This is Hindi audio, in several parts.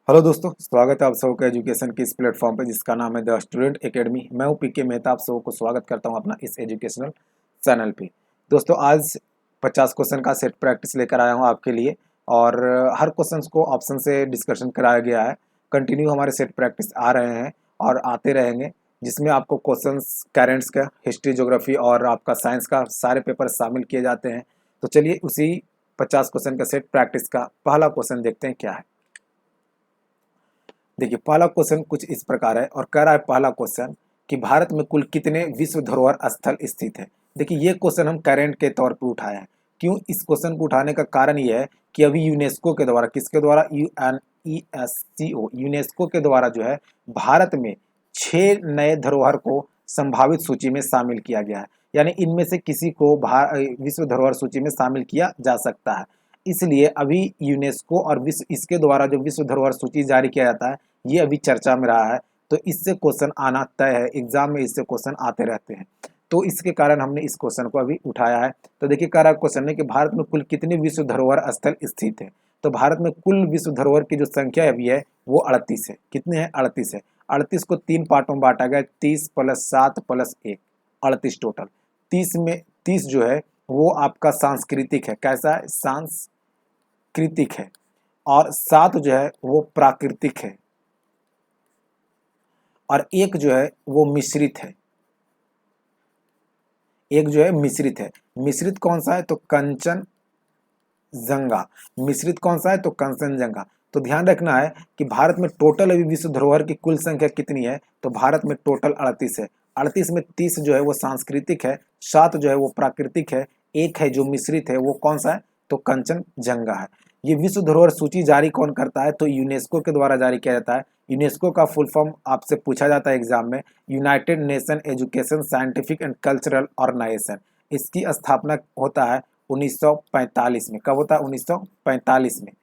हेलो दोस्तों, स्वागत है आप सबको एजुकेशन के इस प्लेटफॉर्म पे जिसका नाम है द स्टूडेंट एकेडमी। मैं हूं पीके मेहता, आप सबको स्वागत करता हूं अपना इस एजुकेशनल चैनल पे। दोस्तों आज 50 क्वेश्चन का सेट प्रैक्टिस लेकर आया हूं आपके लिए और हर क्वेश्चन को ऑप्शन से डिस्कशन कराया गया है। कंटिन्यू हमारे सेट प्रैक्टिस आ रहे हैं और आते रहेंगे, जिसमें आपको क्वेश्चन करेंट्स का, हिस्ट्री, ज्योग्राफी और आपका साइंस का सारे पेपर शामिल किए जाते हैं। तो चलिए उसी 50 क्वेश्चन का सेट प्रैक्टिस का पहला क्वेश्चन देखते हैं क्या है। देखिए पहला क्वेश्चन कुछ इस प्रकार है और कह रहा है पहला क्वेश्चन कि भारत में कुल कितने विश्व धरोहर स्थल स्थित है। देखिए ये क्वेश्चन हम करेंट के तौर पे उठाए हैं। क्यों इस क्वेश्चन को उठाने का कारण ये है कि अभी यूनेस्को के द्वारा, किसके द्वारा, UNESCO, यूनेस्को के द्वारा जो है भारत में 6 नए धरोहर को संभावित सूची में शामिल किया गया है। यानी इनमें से किसी को विश्व धरोहर सूची में शामिल किया जा सकता है। इसलिए अभी यूनेस्को और विश्व, इसके द्वारा जो विश्व धरोहर सूची जारी किया जाता है, ये अभी चर्चा में रहा है। तो इससे क्वेश्चन आना तय है, एग्जाम में इससे क्वेश्चन आते रहते हैं। तो इसके कारण हमने इस क्वेश्चन को अभी उठाया है। तो देखिए कह रहा क्वेश्चन है कि भारत में कुल कितने विश्व धरोहर स्थल स्थित है। तो भारत में कुल विश्व धरोहर की जो संख्या अभी है वो 38 है। कितने हैं? 38 है। 38 को 3 पार्टों में बांटा गया, 30 + 7 + 1, 38 टोटल। 30 में 30 जो है वो आपका सांस्कृतिक है। कैसा है? सांस्कृतिक है। और 7 जो है वो प्राकृतिक है और एक जो है वो मिश्रित है। एक जो है मिश्रित है। मिश्रित कौन सा है? तो कंचनजंगा। मिश्रित कौन सा है? तो कंचनजंगा। तो ध्यान रखना है कि भारत में टोटल अभी विश्व धरोहर की कुल संख्या कितनी है। तो भारत में टोटल 38 है। 38 में 30 जो है वो सांस्कृतिक है, 7 जो है वो प्राकृतिक है, एक है जो मिश्रित है, वो कौन सा है? तो कंचनजंगा है। ये विश्व धरोहर सूची जारी कौन करता है? तो यूनेस्को के द्वारा जारी किया जाता है। यूनेस्को का फुल फॉर्म आपसे पूछा जाता है एग्जाम में, United Nation Education Scientific and Cultural Organisation. इसकी स्थापना होता है 1945 में। कब होता है? 1945 में।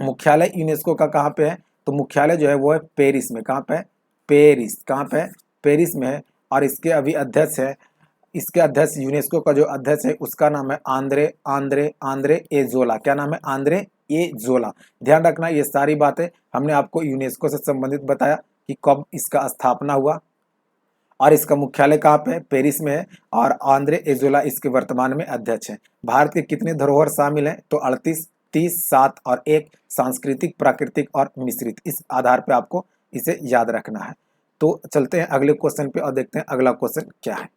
मुख्यालय यूनेस्को का कहाँ पे है? तो मुख्यालय जो है वो है पेरिस में। कहाँ पे है? पेरिस। कहाँ पे है? पेरिस में है। और इसके अभी अध्यक्ष है, इसके अध्यक्ष, यूनेस्को का जो अध्यक्ष है उसका नाम है आंद्रे आंद्रे आंद्रे एजोला। क्या नाम है? Andre azolla. ध्यान रखना ये सारी बातें हमने आपको यूनेस्को से संबंधित बताया कि कब इसका स्थापना हुआ और इसका मुख्यालय कहाँ पे है? पेरिस में है। और आंद्रे एजोला इसके वर्तमान में अध्यक्ष हैं। भारत के कितने धरोहर शामिल हैं? तो 38, 30, 7 और 1 सांस्कृतिक, प्राकृतिक और मिश्रित। इस आधार पर आपको इसे याद रखना है। तो चलते हैं अगले क्वेश्चन पे और देखते हैं अगला क्वेश्चन क्या है।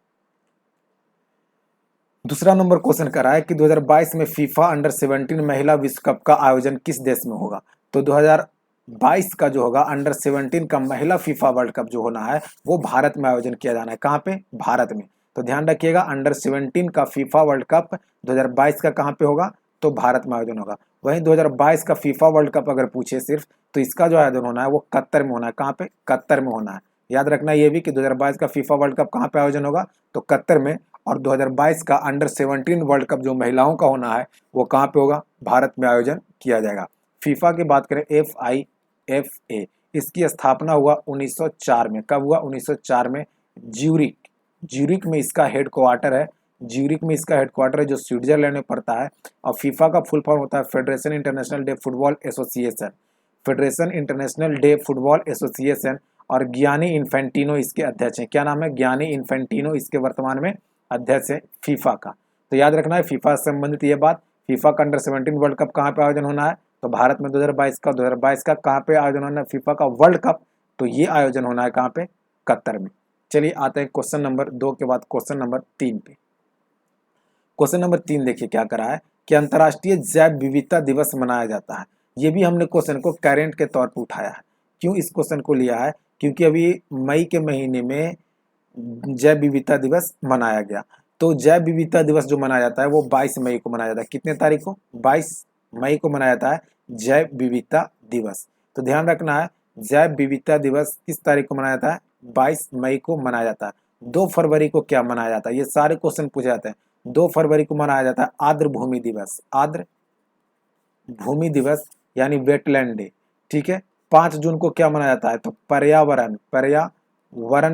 दूसरा नंबर क्वेश्चन कर रहा है कि 2022 में फीफा अंडर 17 महिला विश्व कप का आयोजन किस देश में होगा। तो 2022 का जो होगा अंडर 17 का महिला फीफा वर्ल्ड कप जो होना है वो भारत में आयोजन किया जाना है। कहाँ पे? भारत में। तो ध्यान रखिएगा, अंडर 17 का फीफा वर्ल्ड कप 2022 का कहाँ पे होगा? तो भारत में आयोजन होगा। वहीं 2022 का फीफा वर्ल्ड कप अगर पूछे सिर्फ, तो इसका जो आयोजन होना है वो कतर में होना है। कहाँ पे? कतर में होना है। याद रखना ये भी कि 2022 का फीफा वर्ल्ड कप कहाँ पे आयोजन होगा? तो कतर में। और 2022 का अंडर 17 वर्ल्ड कप जो महिलाओं का होना है वो कहाँ पे होगा? भारत में आयोजन किया जाएगा। फीफा की बात करें, FIFA, इसकी स्थापना हुआ 1904 में। कब हुआ? 1904 में। ज्यूरिक, ज्यूरिक में इसका हेड क्वार्टर है। ज्यूरिक में इसका हेड क्वार्टर है जो स्विट्जरलैंड में पड़ता है। और फीफा का फुल फॉर्म होता है federation international day football association. Federation international day football association. और गियानी इन्फेंटिनो इसके अध्यक्ष हैं। क्या नाम है? गियानी इन्फेंटिनो इसके वर्तमान में अध्यक्ष है फीफा का। तो याद रखना है फीफा से संबंधित ये बात। फीफा का अंडर 17 वर्ल्ड कप कहाँ पे आयोजन होना है? तो भारत में 2022 का। 2022 का कहाँ पे आयोजन होना है? फीफा का वर्ल्ड कप। तो ये आयोजन होना है कहाँ पे? कतर में। चलिए आते हैं क्वेश्चन नंबर 2 के बाद क्वेश्चन नंबर 3 पे। क्वेश्चन नंबर 3 देखिए क्या करा है कि अंतर्राष्ट्रीय जैव विविधता दिवस मनाया जाता है। ये भी हमने क्वेश्चन को करेंट के तौर पर उठाया है। क्यों इस क्वेश्चन को लिया है? क्योंकि अभी मई के महीने में जैव विविधता दिवस मनाया गया। तो जैव विविधता दिवस जो मनाया जाता है वो 22 मई को मनाया जाता है। कितने तारीख को? 22 मई को मनाया जाता है जैव विविधता दिवस। तो ध्यान रखना है जैव विविधता दिवस किस तारीख को मनाया जाता है? 22 मई को मनाया जाता है। 2 फरवरी को क्या मनाया जाता है? ये सारे क्वेश्चन पूछे जाते हैं। 2 फरवरी को मनाया जाता है आर्द्र भूमि दिवस। आर्द्र भूमि दिवस यानी वेटलैंड डे। ठीक है। 5 जून को क्या मनाया जाता है? तो पर्यावरण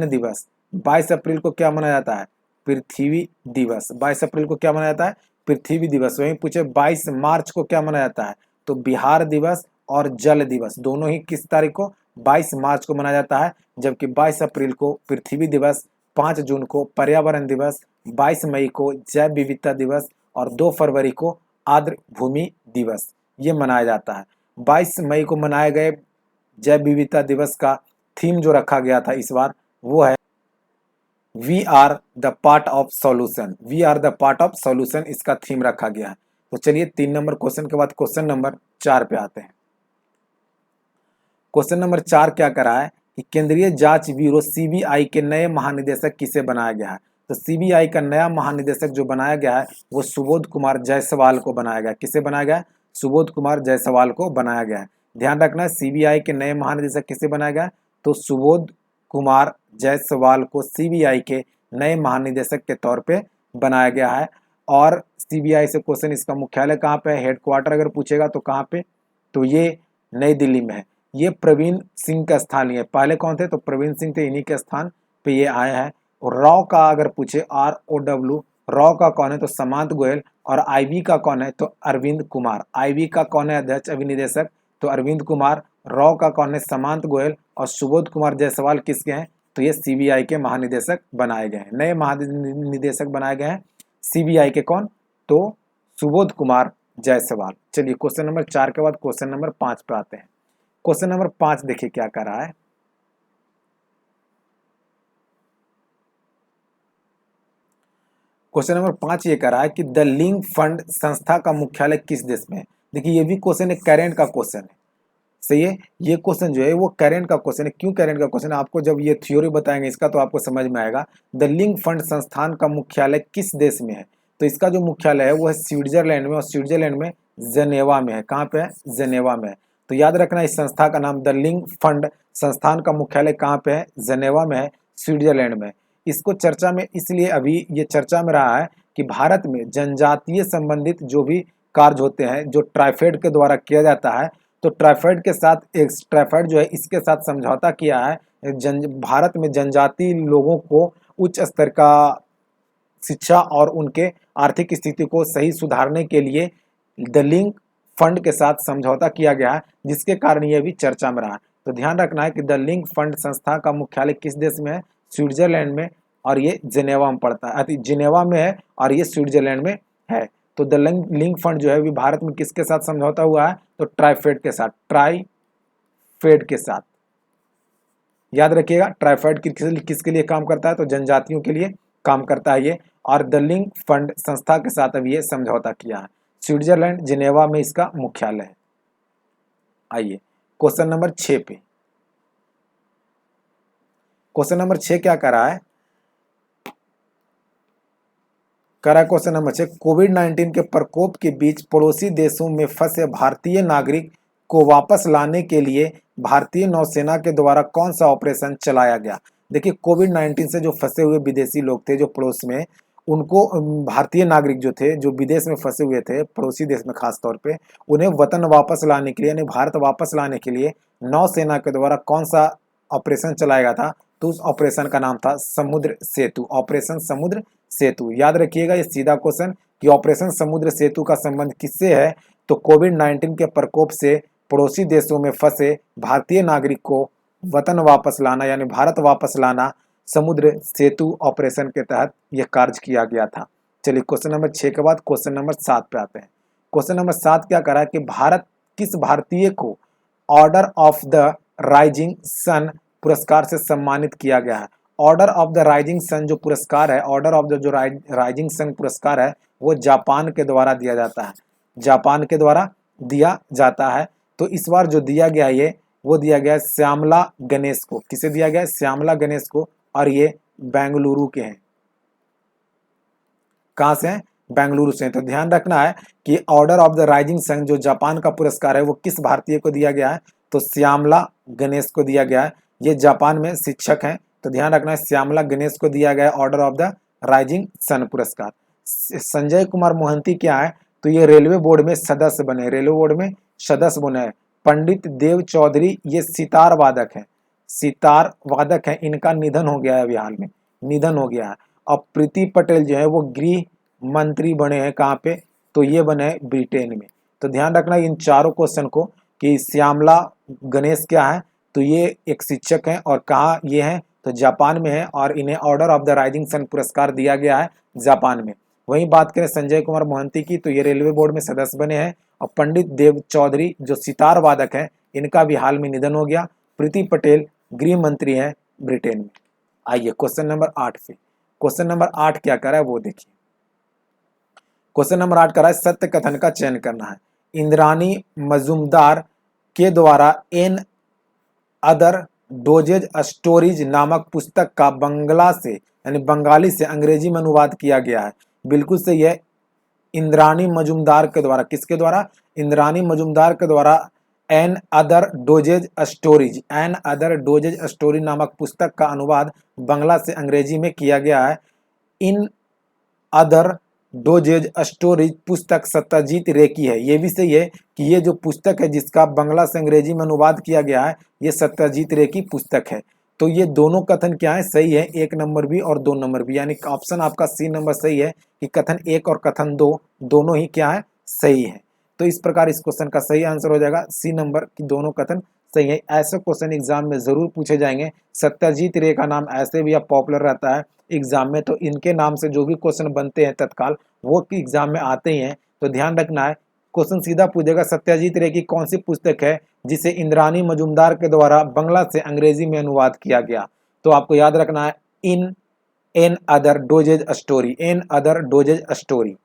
दिवस। 22 अप्रैल को क्या मनाया जाता है? पृथ्वी दिवस। 22 अप्रैल को क्या मनाया जाता है? पृथ्वी दिवस। वहीं पूछे 22 मार्च को क्या मनाया जाता है? तो बिहार दिवस और जल दिवस दोनों ही किस तारीख को 22 मार्च को मनाया जाता है, जबकि 22 अप्रैल को पृथ्वी दिवस, 5 जून को पर्यावरण दिवस, 22 मई को जैव विविधता दिवस और 2 फरवरी को आर्द्र भूमि दिवस ये मनाया जाता है। 22 मई को मनाए गए जैव विविधता दिवस का थीम जो रखा गया था इस बार वो है we are the part of solution. We are the part of solution इसका थीम रखा गया है। तो चलिए 3 नंबर क्वेश्चन के बाद क्वेश्चन नंबर 4 पे आते हैं। क्वेश्चन नंबर 4 क्या करा है कि केंद्रीय जांच ब्यूरो सीबीआई के नए महानिदेशक किसे बनाया गया है। तो सीबीआई का नया महानिदेशक जो बनाया गया है वो सुबोध कुमार जायसवाल को बनाया गया। किसे बनाया गया? सुबोध कुमार जायसवाल को बनाया गया है। ध्यान रखना, सीबीआई के नए महानिदेशक किसे बनाया गया? तो सुबोध कुमार जायसवाल को सीबीआई के नए महानिदेशक के तौर पे बनाया गया है। और सीबीआई से क्वेश्चन, इसका मुख्यालय कहाँ पे है, हेडक्वार्टर अगर पूछेगा तो कहाँ पे, तो ये नई दिल्ली में है। ये प्रवीण सिंह का स्थान ही है। पहले कौन थे? तो प्रवीण सिंह थे, इन्हीं के स्थान पे ये आया है। और राव का अगर पूछे ROW, राव का कौन है? तो समांत गोयल। और आईबी का कौन है? तो अरविंद कुमार। आईबी का कौन है अध्यक्ष अभिनिदेशक? तो अरविंद कुमार। राव का कौन है? समांत गोयल। और सुबोध कुमार जायसवाल किसके हैं? तो ये सीबीआई के महानिदेशक बनाए गए हैं। नए महानिदेशक बनाए गए हैं सीबीआई के। कौन? तो सुबोध कुमार जायसवाल। चलिए क्वेश्चन नंबर 4 के बाद क्वेश्चन नंबर 5 पे आते हैं। क्वेश्चन नंबर 5 देखिए क्या कर रहा है। क्वेश्चन नंबर 5 ये कर रहा है कि द लिंक फंड संस्था का मुख्यालय किस देश में है। देखिए ये भी क्वेश्चन एक करेंट का क्वेश्चन है। सही है, ये क्वेश्चन जो है वो करेंट का क्वेश्चन है। क्यों करेंट का क्वेश्चन है? आपको जब ये थ्योरी बताएंगे इसका तो आपको समझ में आएगा। द लिंक फंड संस्थान का मुख्यालय किस देश में है? तो इसका जो मुख्यालय है वो है स्विट्जरलैंड में, और स्विट्जरलैंड में जेनेवा में है। कहाँ पे है? जेनेवा में है। तो याद रखना इस संस्था का नाम द लिंक फंड संस्थान का मुख्यालय कहाँ पे है? जेनेवा में है, स्विट्जरलैंड में। इसको चर्चा में इसलिए अभी ये चर्चा में रहा है कि भारत में जनजातीय संबंधित जो भी कार्य होते हैं जो ट्राइफेड के द्वारा किया जाता है, तो ट्राइफेड के साथ ट्राइफेड जो है इसके साथ समझौता किया है। भारत में जनजातीय लोगों को उच्च स्तर का शिक्षा और उनके आर्थिक स्थिति को सही सुधारने के लिए द लिंक फंड के साथ समझौता किया गया है, जिसके कारण ये भी चर्चा में रहा है। तो ध्यान रखना है कि द लिंक फंड संस्था का मुख्यालय किस देश में है? स्विट्जरलैंड में, और ये जिनेवा में पड़ता है, जिनेवा में है और ये स्विट्जरलैंड में है। तो द लिंक फंड जो है अभी भारत में किसके साथ समझौता हुआ है? तो ट्राइफेड के साथ। ट्राइफेड के साथ याद रखिएगा, ट्राइफेड किसके लिए काम करता है? तो जनजातियों के लिए काम करता है ये। और द लिंक फंड संस्था के साथ अभी ये समझौता किया है। स्विट्जरलैंड जिनेवा में इसका मुख्यालय है। आइए क्वेश्चन नंबर 6 पे। क्वेश्चन नंबर 6 क्या कर रहा है? क्वेश्चन नंबर 6, कोविड-19 के प्रकोप के बीच पड़ोसी देशों में फंसे भारतीय नागरिक को वापस लाने के लिए भारतीय नौसेना के द्वारा कौन सा ऑपरेशन चलाया गया? देखिए कोविड-19 से जो फंसे हुए विदेशी लोग थे जो पड़ोस में, उनको भारतीय नागरिक जो थे जो विदेश में फंसे हुए थे पड़ोसी देश में खास तौर पे, उन्हें वतन वापस लाने के लिए यानी भारत वापस लाने के लिए नौसेना के द्वारा कौन सा ऑपरेशन चलाया गया था? तो उस ऑपरेशन का नाम था समुद्र सेतु। ऑपरेशन समुद्र सेतु। याद रखिएगा ये सीधा क्वेश्चन कि ऑपरेशन समुद्र सेतु का संबंध किससे है? तो कोविड-19 के प्रकोप से पड़ोसी देशों में फंसे भारतीय नागरिक को वतन वापस लाना यानी भारत वापस लाना समुद्र सेतु ऑपरेशन के तहत यह कार्य किया गया था। चलिए क्वेश्चन नंबर 6 के बाद क्वेश्चन नंबर 7 पे आते हैं। क्वेश्चन नंबर 7 क्या करा कि भारत किस भारतीय को Order of the Rising Sun पुरस्कार से सम्मानित किया गया है? Order of the Rising Sun जो पुरस्कार है, ऑर्डर ऑफ द जो राइजिंग सन पुरस्कार है वो जापान के द्वारा दिया जाता है। जापान के द्वारा दिया जाता है। तो इस बार जो दिया गया ये वो दिया गया है श्यामला गणेश को। किसे दिया गया है? श्यामला गणेश को। और ये बेंगलुरु के हैं। कहाँ से हैं? बेंगलुरु से। तो ध्यान रखना है कि Order of the Rising Sun जो जापान का पुरस्कार है वो किस भारतीय को दिया गया है? तो श्यामला गणेश को दिया गया है। ये जापान में शिक्षक हैं। तो ध्यान रखना है श्यामला गणेश को दिया गया Order of the Rising Sun पुरस्कार। संजय कुमार मोहंती क्या है? तो ये रेलवे बोर्ड में सदस्य बने, रेलवे बोर्ड में सदस्य बने। पंडित देव चौधरी ये सितार वादक हैं, सितार वादक हैं। इनका निधन हो गया है अभी हाल में, निधन हो गया है। और प्रीति पटेल जो है वो गृह मंत्री बने हैं। कहाँ पे? तो ये बने हैं ब्रिटेन में। तो ध्यान रखना इन चारों क्वेश्चन को कि श्यामला गणेश क्या है, तो ये एक शिक्षक हैं और कहाँ ये हैं, तो जापान में है और इन्हें Order of the Rising Sun पुरस्कार दिया गया है जापान में। वहीं बात करें संजय कुमार मोहंती की, तो ये रेलवे बोर्ड में सदस्य बने हैं। और पंडित देव चौधरी जो सितार वादक हैं, इनका भी हाल में निधन हो गया। प्रीति पटेल गृह मंत्री हैं ब्रिटेन में। आइए क्वेश्चन नंबर 8 पे। क्वेश्चन नंबर 8 क्या कर रहा है वो देखिए। क्वेश्चन नंबर 8 कर रहा है सत्य कथन का चयन करना है। इंद्राणी मजूमदार के द्वारा एन अदर डोजेज स्टोरीज नामक पुस्तक का बंगला से यानी बंगाली से अंग्रेजी में अनुवाद किया गया है। बिल्कुल सही है। इंद्राणी मजूमदार के द्वारा, किसके द्वारा? इंद्राणी मजूमदार के द्वारा एन अदर डोजेज स्टोरी नामक पुस्तक का अनुवाद बंगला से अंग्रेजी में किया गया है। इन अदर डोजेज स्टोरीज पुस्तक सत्यजीत रे की है। ये भी सही है कि ये जो पुस्तक है जिसका बंगला से अंग्रेजी में अनुवाद किया गया है, ये सत्यजीत रे की पुस्तक है। तो ये दोनों कथन क्या है? सही है, 1 नंबर भी और 2 नंबर भी, यानी ऑप्शन आपका सी नंबर सही है कि कथन 1 और कथन 2 दोनों ही क्या है? सही है। तो इस प्रकार इस क्वेश्चन का सही आंसर हो जाएगा सी नंबर की दोनों कथन सही है। ऐसे क्वेश्चन एग्जाम में जरूर पूछे जाएंगे। सत्यजीत रे का नाम ऐसे भी अब पॉपुलर रहता है एग्जाम में, तो इनके नाम से जो भी क्वेश्चन बनते हैं तत्काल वो एग्जाम में आते ही हैं। तो ध्यान रखना है, क्वेश्चन सीधा पूछेगा सत्यजीत रे की कौन सी पुस्तक है जिसे इंद्राणी मजूमदार के द्वारा बंगला से अंग्रेजी में अनुवाद किया गया। तो आपको याद रखना है एन अदर डोजेज स्टोरी।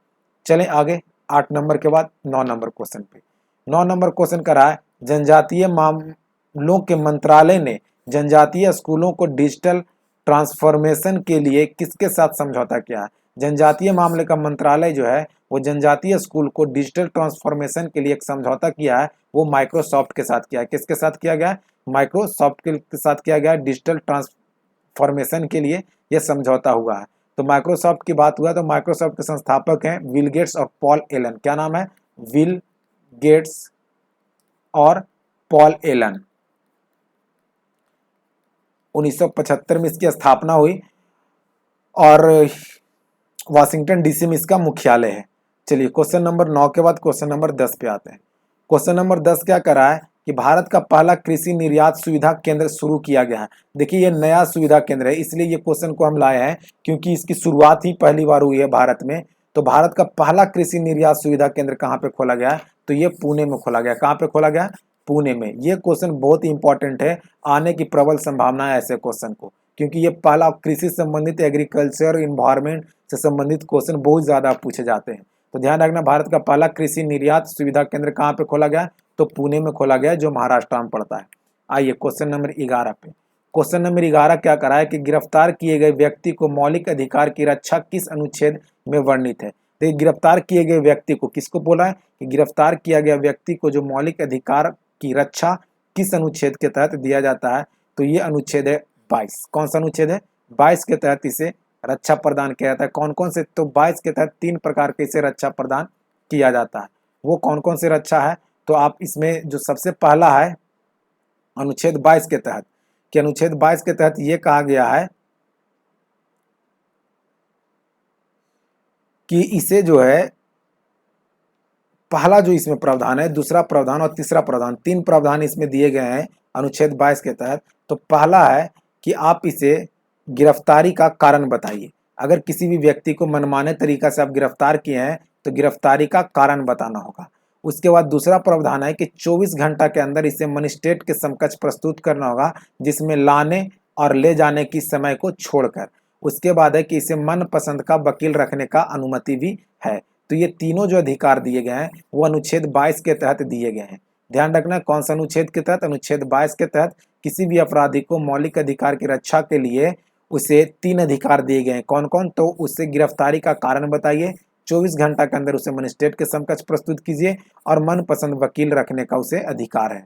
चलें आगे 8 नंबर के बाद 9 नंबर क्वेश्चन पे। 9 नंबर क्वेश्चन कर रहा है जनजातीय मामलों के मंत्रालय ने जनजातीय स्कूलों को डिजिटल ट्रांसफॉर्मेशन के लिए किसके साथ समझौता किया है? जनजातीय मामले का मंत्रालय जो है वो जनजातीय स्कूल को डिजिटल ट्रांसफॉर्मेशन के लिए एक समझौता किया है, वो माइक्रोसॉफ्ट के साथ किया है। किसके साथ किया गया है? माइक्रोसॉफ्ट के साथ किया गया है। डिजिटल ट्रांसफॉर्मेशन के लिए यह समझौता हुआ है। तो माइक्रोसॉफ्ट की बात हुआ तो माइक्रोसॉफ्ट के संस्थापक हैं बिल गेट्स और पॉल एलन। क्या नाम है? बिल गेट्स और पॉल एलन। 1975 में इसकी स्थापना हुई और वाशिंगटन डीसी में इसका मुख्यालय है। चलिए क्वेश्चन नंबर 9 के बाद क्वेश्चन नंबर 10 पे आते हैं। क्वेश्चन नंबर 10 क्या कर रहा है कि भारत का पहला कृषि निर्यात सुविधा केंद्र शुरू किया गया है। देखिए ये नया सुविधा केंद्र है, इसलिए ये क्वेश्चन को हम लाए हैं क्योंकि इसकी शुरुआत ही पहली बार हुई है भारत में। तो भारत का पहला कृषि निर्यात सुविधा केंद्र कहाँ पे खोला गया है? तो ये पुणे में खोला गया। कहाँ पे खोला गया? पुणे में। ये क्वेश्चन बहुत ही इंपॉर्टेंट है, आने की प्रबल संभावना है ऐसे क्वेश्चन को, क्योंकि ये पहला कृषि संबंधित एग्रीकल्चर इन्वायरमेंट से संबंधित क्वेश्चन बहुत ज्यादा पूछे जाते हैं। तो ध्यान रखना, भारत का पहला कृषि निर्यात सुविधा केंद्र कहाँ पे खोला गया? तो पुणे में खोला गया, जो महाराष्ट्र में पड़ता है। आइए क्वेश्चन नंबर 11 पे। क्वेश्चन नंबर 11 क्या करा है कि गिरफ्तार किए गए व्यक्ति को मौलिक अधिकार की रक्षा किस अनुच्छेद में वर्णित है? देखिए गिरफ्तार किए गए व्यक्ति को किसको बोला है कि गिरफ्तार किया गया व्यक्ति को जो मौलिक अधिकार की रक्षा किस अनुच्छेद के तहत दिया जाता है? तो ये अनुच्छेद है 22। कौन सा अनुच्छेद है? 22 के तहत इसे रक्षा प्रदान किया जाता है। कौन कौन से? तो 22 के तहत 3 प्रकार के इसे रक्षा प्रदान किया जाता है। वो कौन कौन से रक्षा है? तो आप इसमें जो सबसे पहला है अनुच्छेद 22 के तहत, कि अनुच्छेद 22 के तहत ये कहा गया है कि इसे जो है पहला जो इसमें प्रावधान है, दूसरा प्रावधान और तीसरा प्रावधान, 3 प्रावधान इसमें दिए गए हैं अनुच्छेद 22 के तहत। तो पहला है कि आप इसे गिरफ्तारी का कारण बताइए। अगर किसी भी व्यक्ति को मनमाने तरीका से आप गिरफ्तार किए हैं तो गिरफ्तारी का कारण बताना होगा। उसके बाद दूसरा प्रावधान है कि 24 घंटा के अंदर इसे मजिस्ट्रेट के समकक्ष प्रस्तुत करना होगा, जिसमें लाने और ले जाने की समय को छोड़कर। उसके बाद है कि इसे मनपसंद का वकील रखने का अनुमति भी है। तो ये तीनों जो अधिकार दिए गए हैं वो अनुच्छेद 22 के तहत दिए गए हैं। ध्यान रखना कौन सा अनुच्छेद के तहत? अनुच्छेद 22 के तहत किसी भी अपराधी को मौलिक अधिकार की रक्षा के लिए उसे 3 अधिकार दिए गए हैं। कौन कौन? तो उससे गिरफ्तारी का कारण बताइए, 24 घंटा के अंदर उसे मजिस्ट्रेट के समकक्ष प्रस्तुत कीजिए और मनपसंद वकील रखने का उसे अधिकार है।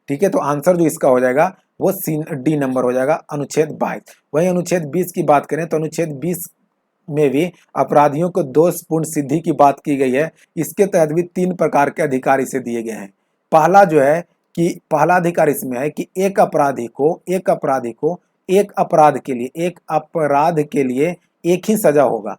ठीक है, तो आंसर जो इसका हो जाएगा वो डी नंबर हो जाएगा, अनुच्छेद 22। वही अनुच्छेद 20 की बात करें तो अनुच्छेद 20 में भी अपराधियों को दोषपूर्ण सिद्धि की बात की गई है। इसके तहत भी 3 प्रकार के अधिकार इसे दिए गए हैं। पहला जो है कि पहला अधिकार इसमें है कि एक अपराधी को एक अपराध के लिए एक ही सजा होगा।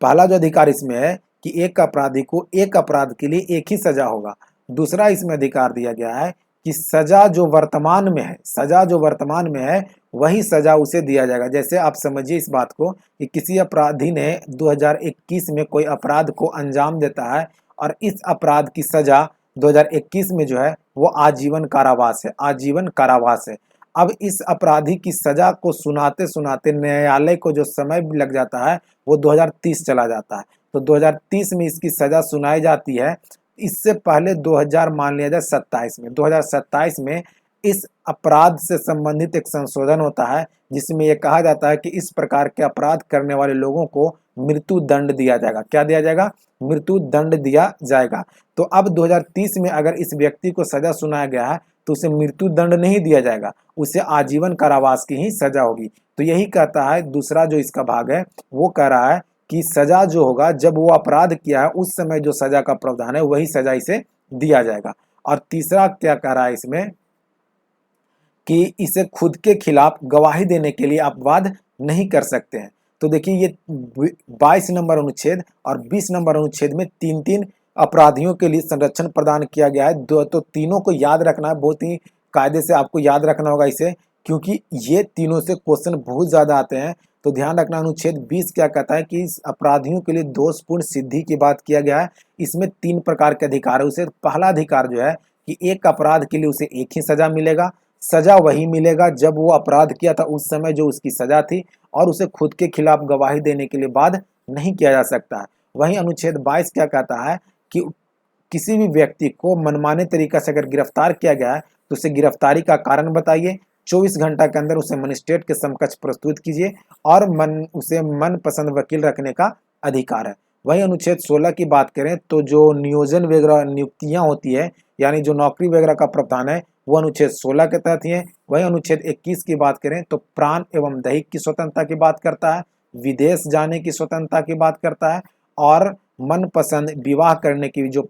पहला जो अधिकार इसमें है कि एक अपराधी को एक अपराध के लिए एक ही सजा होगा। दूसरा इसमें अधिकार दिया गया है कि सजा जो वर्तमान में है, सजा जो वर्तमान में है वही सजा उसे दिया जाएगा। जैसे आप समझिए इस बात को कि किसी अपराधी ने 2021 में कोई अपराध को अंजाम देता है और इस अपराध की सजा 2021 में जो है वो आजीवन कारावास है, आजीवन कारावास है। अब इस अपराधी की सजा को सुनाते सुनाते न्यायालय को जो समय भी लग जाता है वो 2030 चला जाता है। तो 2030 में इसकी सजा सुनाई जाती है। इससे पहले 2000 मान लिया जाए 27 में, 2027 में इस अपराध से संबंधित एक संशोधन होता है जिसमें यह कहा जाता है कि इस प्रकार के अपराध करने वाले लोगों को मृत्यु दंड दिया जाएगा। क्या दिया जाएगा? मृत्यु दंड दिया जाएगा। तो अब 2030 में अगर इस व्यक्ति को सजा सुनाया गया है तो उसे मृत्यु दंड नहीं दिया जाएगा, उसे आजीवन कारावास की ही सजा होगी। तो यही कहता है दूसरा जो इसका भाग है वो कह रहा है कि सजा जो होगा जब वो अपराध किया है उस समय जो सजा का प्रावधान है वही सजा इसे दिया जाएगा। और तीसरा क्या कह रहा है इसमें कि इसे खुद के खिलाफ गवाही देने के लिए अपवाद नहीं कर सकते हैं। तो देखिए ये 22 नंबर अनुच्छेद और 20 नंबर अनुच्छेद में तीन तीन अपराधियों के लिए संरक्षण प्रदान किया गया है। तो तीनों को याद रखना है, बहुत ही कायदे से आपको याद रखना होगा इसे, क्योंकि ये तीनों से क्वेश्चन बहुत ज्यादा आते हैं। तो ध्यान रखना, अनुच्छेद 20 क्या कहता है कि इस अपराधियों के लिए दोषपूर्ण सिद्धि की बात किया गया है। इसमें 3 प्रकार के अधिकार है। उसे पहला अधिकार जो है कि एक अपराध के लिए उसे एक ही सजा मिलेगा, सजा वही मिलेगा जब वो अपराध किया था उस समय जो उसकी सजा थी, और उसे खुद के खिलाफ गवाही देने के लिए बाध्य नहीं किया जा सकता है। वहीं अनुच्छेद 22 क्या कहता है कि किसी भी व्यक्ति को मनमाने तरीका से अगर गिरफ्तार किया गया है तो उसे गिरफ्तारी का कारण बताइए, 24 घंटा के अंदर उसे मजिस्ट्रेट के समकक्ष प्रस्तुत कीजिए और उसे मनपसंद वकील रखने का अधिकार है। वहीं अनुच्छेद 16 की बात करें तो जो नियोजन वगैरह नियुक्तियां होती है, यानी जो नौकरी वगैरह का प्रावधान है वो अनुच्छेद 16 के तहत ही है। वहीं अनुच्छेद 21 की बात करें तो प्राण एवं दैहिक की स्वतंत्रता की बात करता है, विदेश जाने की स्वतंत्रता की बात करता है, और मनपसंद विवाह करने की जो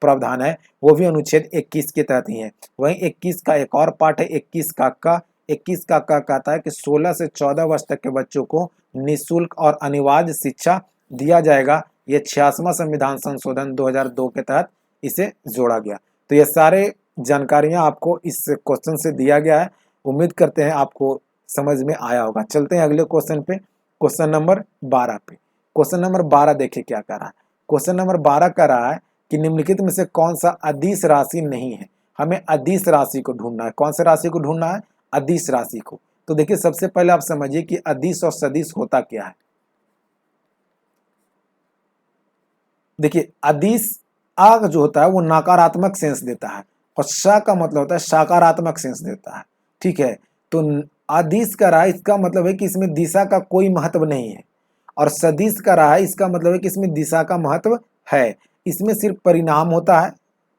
प्रावधान है वो भी अनुच्छेद 21 के तहत ही है। वहीं 21 का एक और पार्ट है 21 का 21 का कहता है कि 16 से 14 वर्ष तक के बच्चों को निःशुल्क और अनिवार्य शिक्षा दिया जाएगा। ये 86वां संविधान संशोधन 2002 के तहत इसे जोड़ा गया। तो ये सारे जानकारियां आपको इस क्वेश्चन से दिया गया है। उम्मीद करते हैं आपको समझ में आया होगा। चलते हैं अगले क्वेश्चन पे, क्वेश्चन नंबर 12 पे। क्वेश्चन नंबर 12 देखिए क्या कर रहा है। क्वेश्चन नंबर 12 कर रहा है कि निम्नलिखित में से कौन सा अदिश राशि नहीं है। हमें अदिश राशि को ढूंढना है। कौन सा राशि को ढूंढना है? अदिश राशि को। तो देखिए सबसे पहले आप समझिए कि अदिश और सदिश होता क्या है। देखिए अदिश आ जो होता है वो नकारात्मक सेंस देता है और श का मतलब होता है सकारात्मक सेंस देता है। ठीक है, तो अदिश का रहा है इसका मतलब है कि इसमें दिशा का कोई महत्व नहीं है, और सदिश का रहा है इसका मतलब है कि इसमें दिशा का महत्व है। इसमें सिर्फ परिणाम होता है,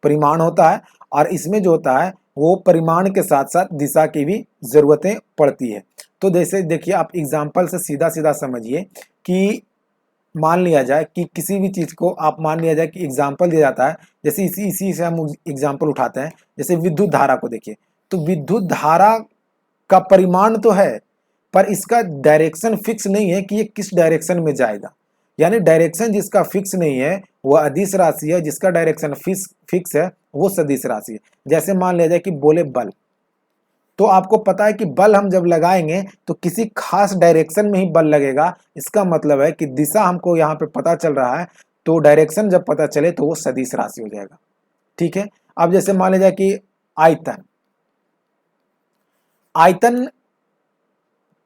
परिमाण होता है, और इसमें जो होता है वो परिमाण के साथ साथ दिशा की भी जरूरतें पड़ती है। तो जैसे देखिए आप एग्जाम्पल से सीधा सीधा समझिए कि मान लिया जाए कि किसी भी चीज को आप मान लिया जाए कि एग्जाम्पल दिया जाता है, जैसे इसी से हम एग्जाम्पल उठाते हैं। जैसे विद्युत धारा को देखिए, तो विद्युत धारा का परिमाण तो है पर इसका डायरेक्शन फिक्स नहीं है कि ये किस डायरेक्शन में जाएगा। यानी डायरेक्शन जिसका फिक्स नहीं है वह अदिश राशि है, जिसका डायरेक्शन फिक्स है वो सदिश राशि है। जैसे मान लिया जाए कि बोले बल, तो आपको पता है कि बल हम जब लगाएंगे तो किसी खास डायरेक्शन में ही बल लगेगा। इसका मतलब है कि दिशा हमको यहाँ पे पता चल रहा है, तो डायरेक्शन जब पता चले तो वो सदिश राशि हो जाएगा। ठीक है, अब जैसे मान लीजिए कि आयतन, आयतन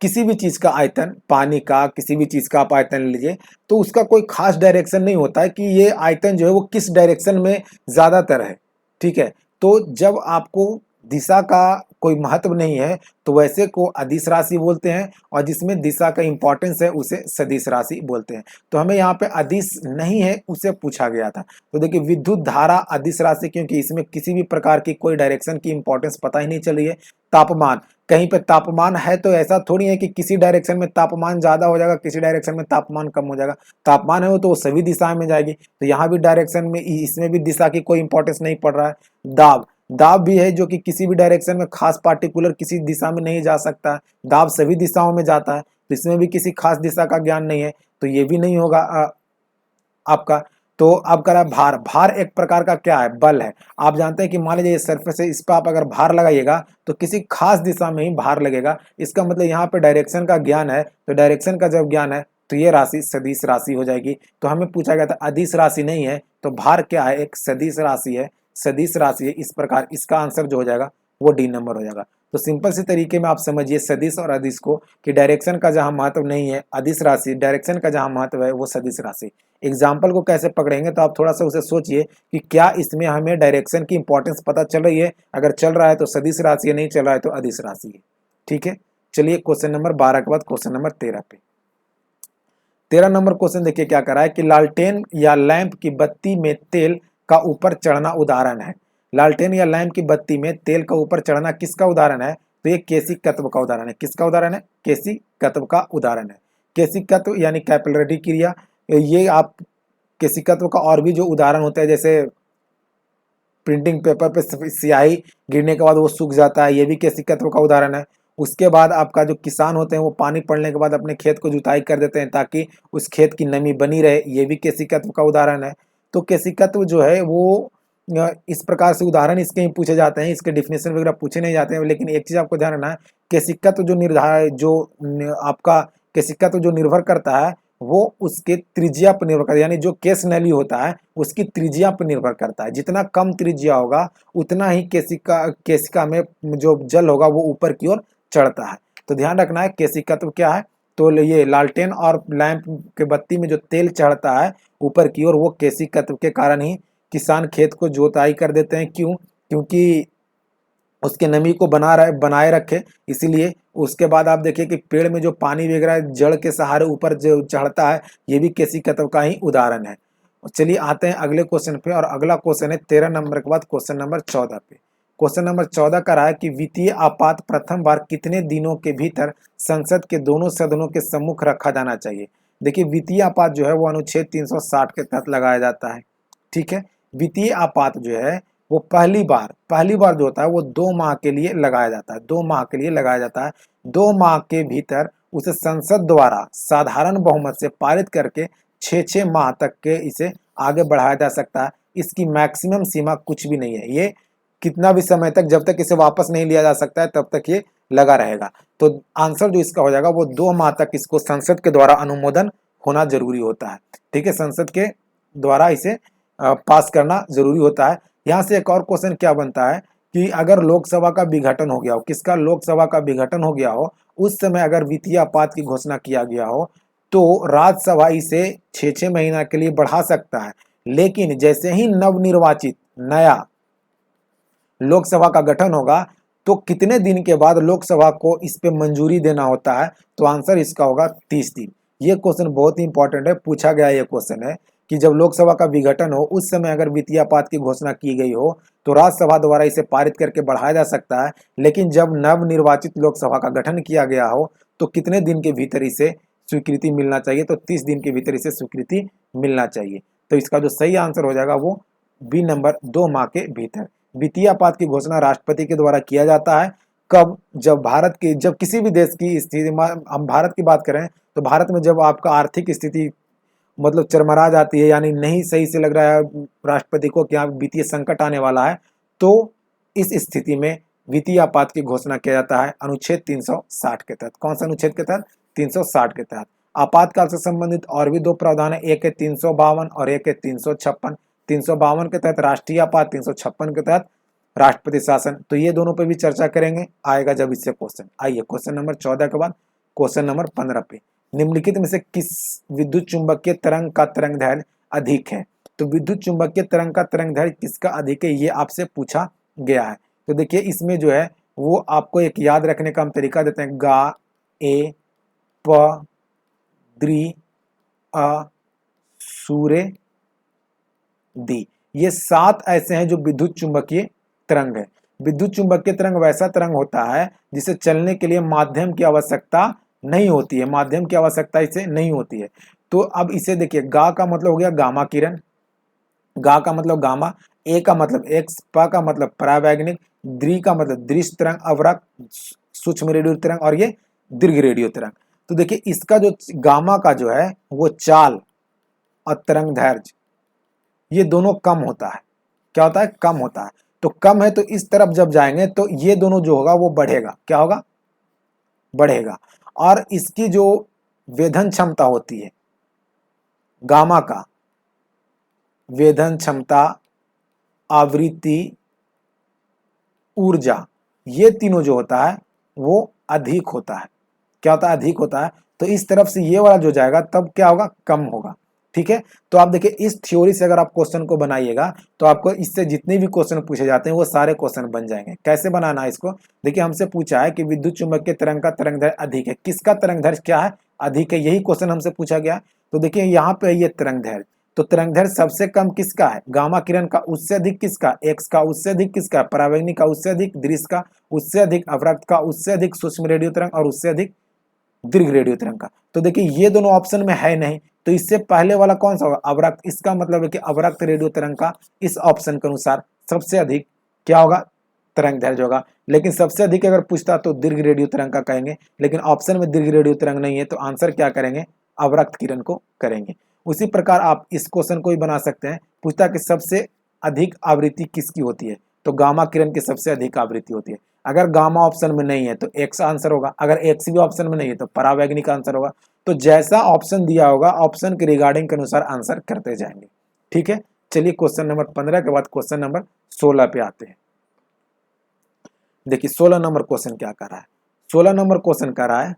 किसी भी चीज का आयतन, पानी का किसी भी चीज का आप आयतन लीजिए तो उसका कोई खास डायरेक्शन नहीं होता है कि ये आयतन जो है वो किस डायरेक्शन में ज्यादातर है। ठीक है, तो जब आपको दिशा का कोई महत्व नहीं है तो वैसे को अदिश राशि बोलते हैं, और जिसमें दिशा का इंपॉर्टेंस है उसे सदिश राशि बोलते हैं। तो हमें यहाँ पे अदिश नहीं है उसे पूछा गया था। तो देखिए विद्युत धारा अदिश राशि, क्योंकि इसमें किसी भी प्रकार की कोई डायरेक्शन की इंपॉर्टेंस पता ही नहीं चल रही है। तापमान, कहीं पे तापमान है तो ऐसा थोड़ी है कि किसी डायरेक्शन में तापमान ज्यादा हो जाएगा किसी डायरेक्शन में तापमान कम हो जाएगा। तापमान है तो वो सभी दिशाओं में जाएगी, तो यहाँ भी डायरेक्शन में इसमें भी दिशा की कोई इंपॉर्टेंस नहीं पड़ रहा है। दाब, दाब भी है जो कि किसी भी डायरेक्शन में खास पार्टिकुलर किसी दिशा में नहीं जा सकता है, दाब सभी दिशाओं में जाता है, तो इसमें भी किसी खास दिशा का ज्ञान नहीं है, तो ये भी नहीं होगा आपका। तो अब करा भार। भार एक प्रकार का क्या है, बल है। आप जानते हैं कि मान लीजिए ये सरफेस है, इस पर आप अगर भार लगाइएगा तो किसी खास दिशा में ही भार लगेगा। इसका मतलब यहाँ पे डायरेक्शन का ज्ञान है, तो डायरेक्शन का जब ज्ञान है तो ये राशि सदिश राशि हो जाएगी। तो हमें पूछा गया था अदिश राशि नहीं है, तो भार क्या है, एक सदिश राशि है, सदिश राशि है। इस प्रकार इसका आंसर जो हो जाएगा वो डी नंबर हो जाएगा। तो सिंपल सी तरीके में आप समझिए सदिश और अदिश को, कि डायरेक्शन का जहां महत्व नहीं है अदिश राशि, डायरेक्शन का जहां महत्व है वो सदिश राशि। एग्जाम्पल को कैसे पकड़ेंगे, तो आप थोड़ा सा उसे सोचिए कि क्या इसमें हमें डायरेक्शन की इंपॉर्टेंस पता चल रही है। अगर चल रहा है तो सदिश राशि है, नहीं चल रहा है तो अदिश राशि है। ठीक है, चलिए क्वेश्चन नंबर 12 के बाद क्वेश्चन नंबर 13 पे। 13 नंबर क्वेश्चन देखिए क्या करा है कि लालटेन या लैंप की बत्ती में तेल का ऊपर चढ़ना उदाहरण है। लालटेन या लैंप की बत्ती में तेल का ऊपर चढ़ना किसका उदाहरण है, तो ये केशिकत्व का उदाहरण है। किसका उदाहरण है, केशिकत्व का उदाहरण है। केशिकत्व यानी कैपिलरी क्रिया। ये आप केशिकत्व का और भी जो उदाहरण होते हैं, जैसे प्रिंटिंग पेपर पे स्याही गिरने के बाद वो सूख जाता है, ये भी केशिकत्व का उदाहरण है। उसके बाद आपका जो किसान होते हैं वो पानी पड़ने के बाद अपने खेत को जुताई कर देते हैं ताकि उस खेत की नमी बनी रहे, ये भी केशिकत्व का उदाहरण है। तो केशिकत्व जो है वो इस प्रकार से उदाहरण इसके ही पूछे जाते हैं, इसके डिफिनेशन वगैरह पूछे नहीं जाते हैं। लेकिन एक चीज आपको ध्यान रखना है, केशिकत्व जो निर्धारित जो आपका केशिकत्व जो निर्भर करता है वो उसके त्रिज्या पर निर्भर करता है, यानी जो केस नली होता है उसकी त्रिज्या पर निर्भर करता है। जितना कम त्रिज्या होगा उतना ही केशिका में जो जल होगा वो ऊपर की ओर चढ़ता है। तो ध्यान रखना है केशिकत्व क्या है, तो ये लालटेन और लैंप के बत्ती में जो तेल चढ़ता है ऊपर की ओर वो केशिकत्व के कारण ही किसान खेत को जोताई कर देते हैं। क्यों, क्योंकि उसके नमी को बनाए रखे इसीलिए। उसके बाद आप देखिए कि पेड़ में जो पानी वगैरह जड़ के सहारे ऊपर जो चढ़ता है ये भी केशिकत्व का ही उदाहरण है। चलिए आते हैं अगले क्वेश्चन पे, और अगला क्वेश्चन है 13 नंबर के बाद क्वेश्चन नंबर 14 पे। क्वेश्चन नंबर 14 का रहा है कि वित्तीय आपात प्रथम बार कितने दिनों के भीतर संसद के दोनों सदनों के सम्मुख रखा जाना चाहिए। देखिए वित्तीय आपात जो है वो अनुच्छेद 360 के तहत लगाया जाता है। ठीक है, वित्तीय आपात जो है वो पहली बार जो होता है वो 2 माह के लिए लगाया जाता है। 2 माह के लिए लगाया जाता है। 2 माह के भीतर उसे संसद द्वारा साधारण बहुमत से पारित करके 6 माह तक के इसे आगे बढ़ाया जा सकता है। इसकी मैक्सिमम सीमा कुछ भी नहीं है, ये कितना भी समय तक, जब तक इसे वापस नहीं लिया जा सकता है तब तक ये लगा रहेगा। तो आंसर जो इसका हो जाएगा वो 2 माह तक इसको संसद के द्वारा अनुमोदन होना जरूरी होता है। ठीक है, संसद के द्वारा इसे पास करना जरूरी होता है। यहाँ से एक और क्वेश्चन क्या बनता है कि अगर लोकसभा का विघटन हो गया हो, किसका, लोकसभा का विघटन हो गया हो, उस समय अगर वित्तीय आपात की घोषणा किया गया हो तो राज्यसभा इसे 6 महीना के लिए बढ़ा सकता है। लेकिन जैसे ही नवनिर्वाचित नया लोकसभा का गठन होगा तो कितने दिन के बाद लोकसभा को इस पे मंजूरी देना होता है, तो आंसर इसका होगा 30 दिन। ये क्वेश्चन बहुत ही इंपॉर्टेंट है, पूछा गया ये क्वेश्चन है कि जब लोकसभा का विघटन हो उस समय अगर वित्तीय आपात की घोषणा की गई हो तो राज्यसभा द्वारा इसे पारित करके बढ़ाया जा सकता है। लेकिन जब नवनिर्वाचित लोकसभा का गठन किया गया हो तो कितने दिन के भीतर इसे स्वीकृति मिलना चाहिए, तो 30 दिन के भीतर इसे स्वीकृति मिलना चाहिए। तो इसका जो सही आंसर हो जाएगा वो बी नंबर, 2 माह के भीतर। वित्तीय आपात की घोषणा राष्ट्रपति के द्वारा किया जाता है। कब, जब किसी भी देश की स्थिति, हम भारत की बात करें तो भारत में जब आपका आर्थिक स्थिति मतलब चरमरा जाती है, यानी नहीं सही से लग रहा है राष्ट्रपति को कि यहाँ वित्तीय संकट आने वाला है, तो इस स्थिति में वित्तीय आपात की घोषणा किया जाता है अनुच्छेद 360 के तहत। कौन सा अनुच्छेद के तहत, 360 के तहत। आपातकाल से संबंधित और भी 2 प्रावधान है, एक है 352 और एक है 356। 352 के तहत राष्ट्रीय आपात, 356 के तहत राष्ट्रपति शासन। तो ये दोनों पे भी चर्चा करेंगे, आएगा जब इससे क्वेश्चन। आइए क्वेश्चन नंबर 14 के बाद क्वेश्चन नंबर 15 पे। निम्नलिखित में से किस विद्युत चुंबकीय तरंग का तरंगदैर्घ्य अधिक है। तो विद्युत चुंबकीय तरंग का तरंगदैर्घ्य किसका अधिक है, ये आपसे पूछा गया है। तो देखिए इसमें जो है वो आपको एक याद रखने का हम तरीका देते हैं, गा, ए, प, द्रि, अ, सूरे, दी। ये 7 ऐसे हैं जो विद्युत चुंबकीय तरंग है। विद्युत चुंबकीय तरंग वैसा तरंग होता है जिसे चलने के लिए माध्यम की आवश्यकता नहीं होती है, माध्यम की आवश्यकता इसे नहीं होती है। तो अब इसे देखिए, गा का मतलब हो गया गामा किरण, गा का मतलब गामा, ए का मतलब एक्स, प का मतलब परावैंगनिक, द्रि का मतलब दृश्य तरंग, अवरक सूक्ष्म रेडियो तरंग, और ये दीर्घ रेडियो तरंग। तो देखिए इसका जो गामा का जो है वो चाल और तरंग दैर्घ्य ये दोनों कम होता है। क्या होता है? कम होता है। तो कम है तो इस तरफ जब जाएंगे तो ये दोनों जो होगा वो बढ़ेगा। क्या होगा? बढ़ेगा। और इसकी जो वेधन क्षमता होती है, गामा का वेधन क्षमता, आवृत्ति, ऊर्जा, ये तीनों जो होता है वो अधिक होता है। क्या होता है? अधिक होता है। तो इस तरफ से ये वाला जो जाएगा तब क्या होगा? कम होगा। ठीक है। तो आप देखिए इस थ्योरी से अगर आप क्वेश्चन को बनाइएगा तो आपको इससे जितने भी क्वेश्चन पूछे जाते हैं वो सारे क्वेश्चन बन जाएंगे। कैसे बनाना है इसको? देखिए हमसे पूछा है कि विद्युत चुंबकीय तरंग का तरंग दैर्ध्य अधिक है। किसका तरंग दैर्ध्य क्या है? अधिक है। यही क्वेश्चन हमसे पूछा गया। तो देखिए यहाँ पे ये तरंग दैर्ध्य, तो तरंग दैर्ध्य सबसे कम किसका है? गामा किरण का। उससे अधिक किसका? एक्स का। उससे अधिक किसका? परावैंगनी का। उससे अधिक दृश्य का। उससे अधिक अवरक्त का। उससे अधिक सूक्ष्म रेडियो तरंग और उससे अधिक दीर्घ रेडियो तरंग का। तो देखिए ये दोनों ऑप्शन में है नहीं, तो इससे पहले वाला कौन सा होगा? अवरक्त। इसका मतलब है कि अवरक्त रेडियो तरंग का इस ऑप्शन के अनुसार सबसे अधिक क्या होगा? तरंग दैर्ध्य होगा। लेकिन सबसे अधिक अगर पूछता तो दीर्घ रेडियो तरंग का कहेंगे, लेकिन ऑप्शन में दीर्घ रेडियो तरंग नहीं है तो आंसर क्या करेंगे? अवरक्त किरण को करेंगे। उसी प्रकार आप इस क्वेश्चन को भी बना सकते हैं। पूछता कि सबसे अधिक आवृत्ति किसकी होती है? तो गामा किरण की सबसे अधिक आवृत्ति होती है। अगर गामा ऑप्शन में नहीं है तो एक्स आंसर होगा। अगर एक्स भी ऑप्शन में नहीं है तो परावैंगनी का आंसर होगा। तो जैसा ऑप्शन दिया होगा ऑप्शन के रिगार्डिंग के अनुसार आंसर करते जाएंगे। ठीक है। चलिए क्वेश्चन नंबर 15 के बाद क्वेश्चन नंबर 16 पे आते हैं। देखिए 16 नंबर क्वेश्चन क्या कर रहा है? 16 नंबर क्वेश्चन कर रहा है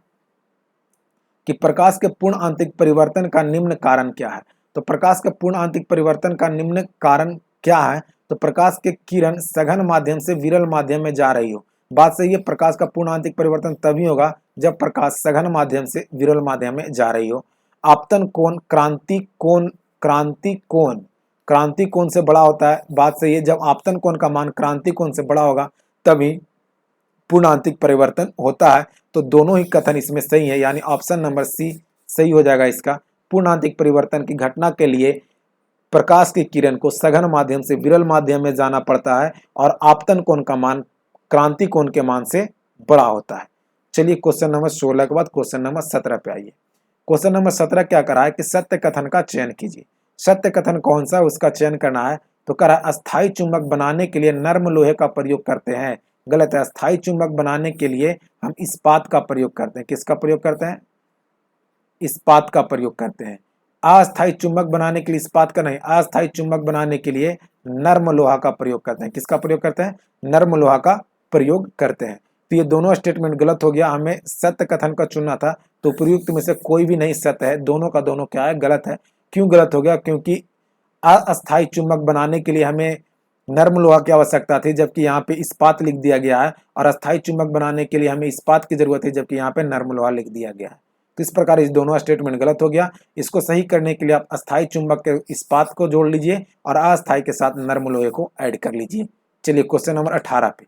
कि प्रकाश के पूर्ण आंतरिक परिवर्तन का निम्न कारण क्या है? तो प्रकाश के पूर्ण आंतरिक परिवर्तन का निम्न कारण क्या है? तो प्रकाश के किरण सघन माध्यम से विरल माध्यम में जा रही हो। बात सही है। प्रकाश का पूर्ण आंतरिक परिवर्तन तभी होगा जब प्रकाश सघन माध्यम से विरल माध्यम में जा रही हो। आपतन कोण, क्रांति कोण, क्रांति कोण से बड़ा होता है। बात सही है। जब आपतन कोण का मान क्रांति कोण से बड़ा होगा तभी पूर्ण आंतरिक परिवर्तन होता है। तो दोनों ही कथन इसमें सही है, यानी ऑप्शन नंबर सी सही हो जाएगा इसका। पूर्ण आंतरिक परिवर्तन की घटना के लिए प्रकाश की किरण को सघन माध्यम से विरल माध्यम में जाना पड़ता है और आपतन कोण का मान क्रांति कोण के मान से बड़ा होता है। चलिए क्वेश्चन नंबर 16 के बाद क्वेश्चन नंबर 17 पे आइए। क्वेश्चन नंबर 17 क्या करा है कि सत्य कथन का चयन कीजिए। सत्य कथन कौन सा है उसका चयन करना है। तो करा अस्थायी चुंबक बनाने के लिए नर्म लोहे का प्रयोग करते हैं। गलत है। अस्थायी चुंबक बनाने के लिए हम इस्पात का प्रयोग करते हैं। किसका प्रयोग करते हैं? इस्पात का प्रयोग करते हैं। अस्थायी चुंबक बनाने के लिए इस्पात का नहीं, अस्थायी चुंबक बनाने के लिए नर्म लोहा का प्रयोग करते हैं। किसका प्रयोग करते हैं? नर्म लोहा का प्रयोग करते हैं। तो ये दोनों स्टेटमेंट गलत हो गया। हमें सत्य कथन का चुनना था, तो उपयुक्त में से कोई भी नहीं सत्य है। दोनों का दोनों क्या है? गलत है। क्यों गलत हो गया? क्योंकि अस्थायी चुंबक बनाने के लिए हमें नर्म लोहा की आवश्यकता थी, जबकि यहाँ पे इस्पात लिख दिया गया है, और अस्थायी चुंबक बनाने के लिए हमें इस्पात की जरूरत है, जबकि यहाँ पे नर्म लोहा लिख दिया गया है। तो इस प्रकार इस दोनों स्टेटमेंट गलत हो गया। इसको सही करने के लिए आप अस्थायी चुंबक के इस्पात को जोड़ लीजिए और अस्थायी के साथ नर्म लोहे को ऐड कर लीजिए। चलिए क्वेश्चन नंबर 18 पे।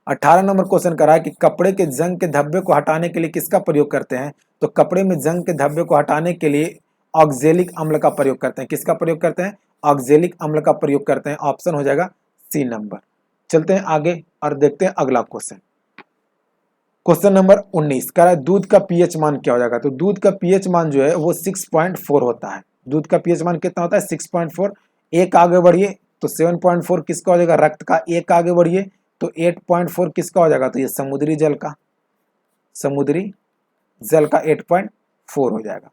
18 नंबर क्वेश्चन करा है कि कपड़े के जंग के धब्बे को हटाने के लिए किसका प्रयोग करते हैं? तो कपड़े में जंग के धब्बे को हटाने के लिए ऑक्जेलिक अम्ल का प्रयोग करते हैं। किसका प्रयोग करते हैं? ऑक्जेलिक अम्ल का प्रयोग करते हैं। ऑप्शन हो जाएगा सी नंबर। चलते हैं आगे और देखते हैं अगला क्वेश्चन। क्वेश्चन नंबर 19 कह रहा है दूध का पीएच मान क्या हो जाएगा? तो दूध का पीएच मान जो है वो 6.4 होता है। दूध का पीएच मान कितना होता है? 6.4। एक आगे बढ़िए तो 7.4 किसका हो जाएगा? रक्त का। एक आगे बढ़िए तो 8.4 किसका हो जाएगा? तो ये समुद्री जल का। समुद्री जल का 8.4 हो जाएगा।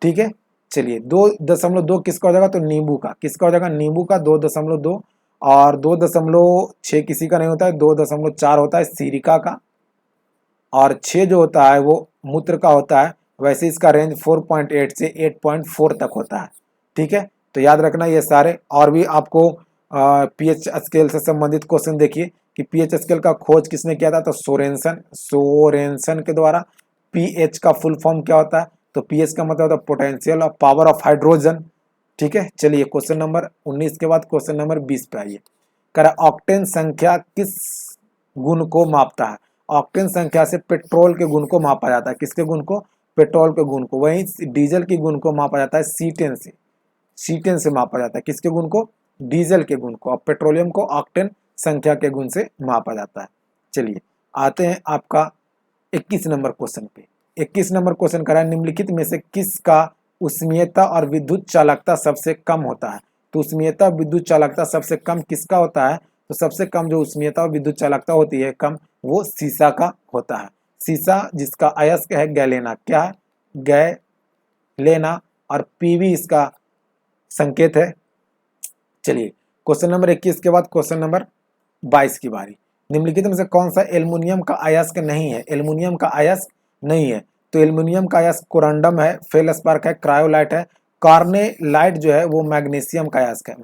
ठीक है। चलिए 2.2 किसका हो जाएगा? तो नींबू का। किसका हो जाएगा? नींबू का 2.2। और 2.6 किसी का नहीं होता है, 2.4 होता है सिरिका का। और 6 जो होता है वो मूत्र का होता है। वैसे इसका रेंज 4.8 से 8.4 तक होता है। ठीक है। तो याद रखना ये सारे। और भी आपको पीएच स्केल से संबंधित क्वेश्चन देखिए कि पीएच स्केल का खोज किसने किया था? तो सोरेनसन के द्वारा। पीएच का फुल फॉर्म क्या होता है? तो पीएच का मतलब होता है पोटेंशियल और पावर ऑफ हाइड्रोजन। ठीक है। चलिए क्वेश्चन नंबर 19 के बाद क्वेश्चन नंबर 20 पे आइए। कह ऑक्टेन संख्या किस गुण को मापता है? ऑक्टेन संख्या से पेट्रोल के गुण को मापा जाता है। किसके गुण को? पेट्रोल के गुण को। वहीं डीजल के गुण को मापा जाता है C10 से। C10 से मापा जाता है। किसके गुण को? डीजल के गुण को। और पेट्रोलियम को ऑक्टेन संख्या के गुण से मापा जाता है। चलिए आते हैं आपका 21 नंबर क्वेश्चन पे। 21 नंबर क्वेश्चन करा है निम्नलिखित में से किसका उष्मीयता और विद्युत चालकता सबसे कम होता है? तो उष्मीयता विद्युत चालकता सबसे कम किसका होता है? तो सबसे कम जो उष्मीयता और विद्युत चालकता होती है कम, वो सीसा का होता है। सीसा जिसका अयस्क है गैलेना, क्या है? गैलेना, और पीवी इसका संकेत है। चलिए क्वेश्चन नंबर 21 के बाद क्वेश्चन नंबर 22 की बारी। निम्नलिखित में से कौन सा एल्युमिनियम का अयस्क नहीं है? एल्युमिनियम का अयस्क नहीं है, तो एल्युमिनियम का अयस्क कोरंडम है, फेल्सपार्क है, क्रायोलाइट है। कार्नेलाइट जो है वो मैग्नीशियम का अयस्क है,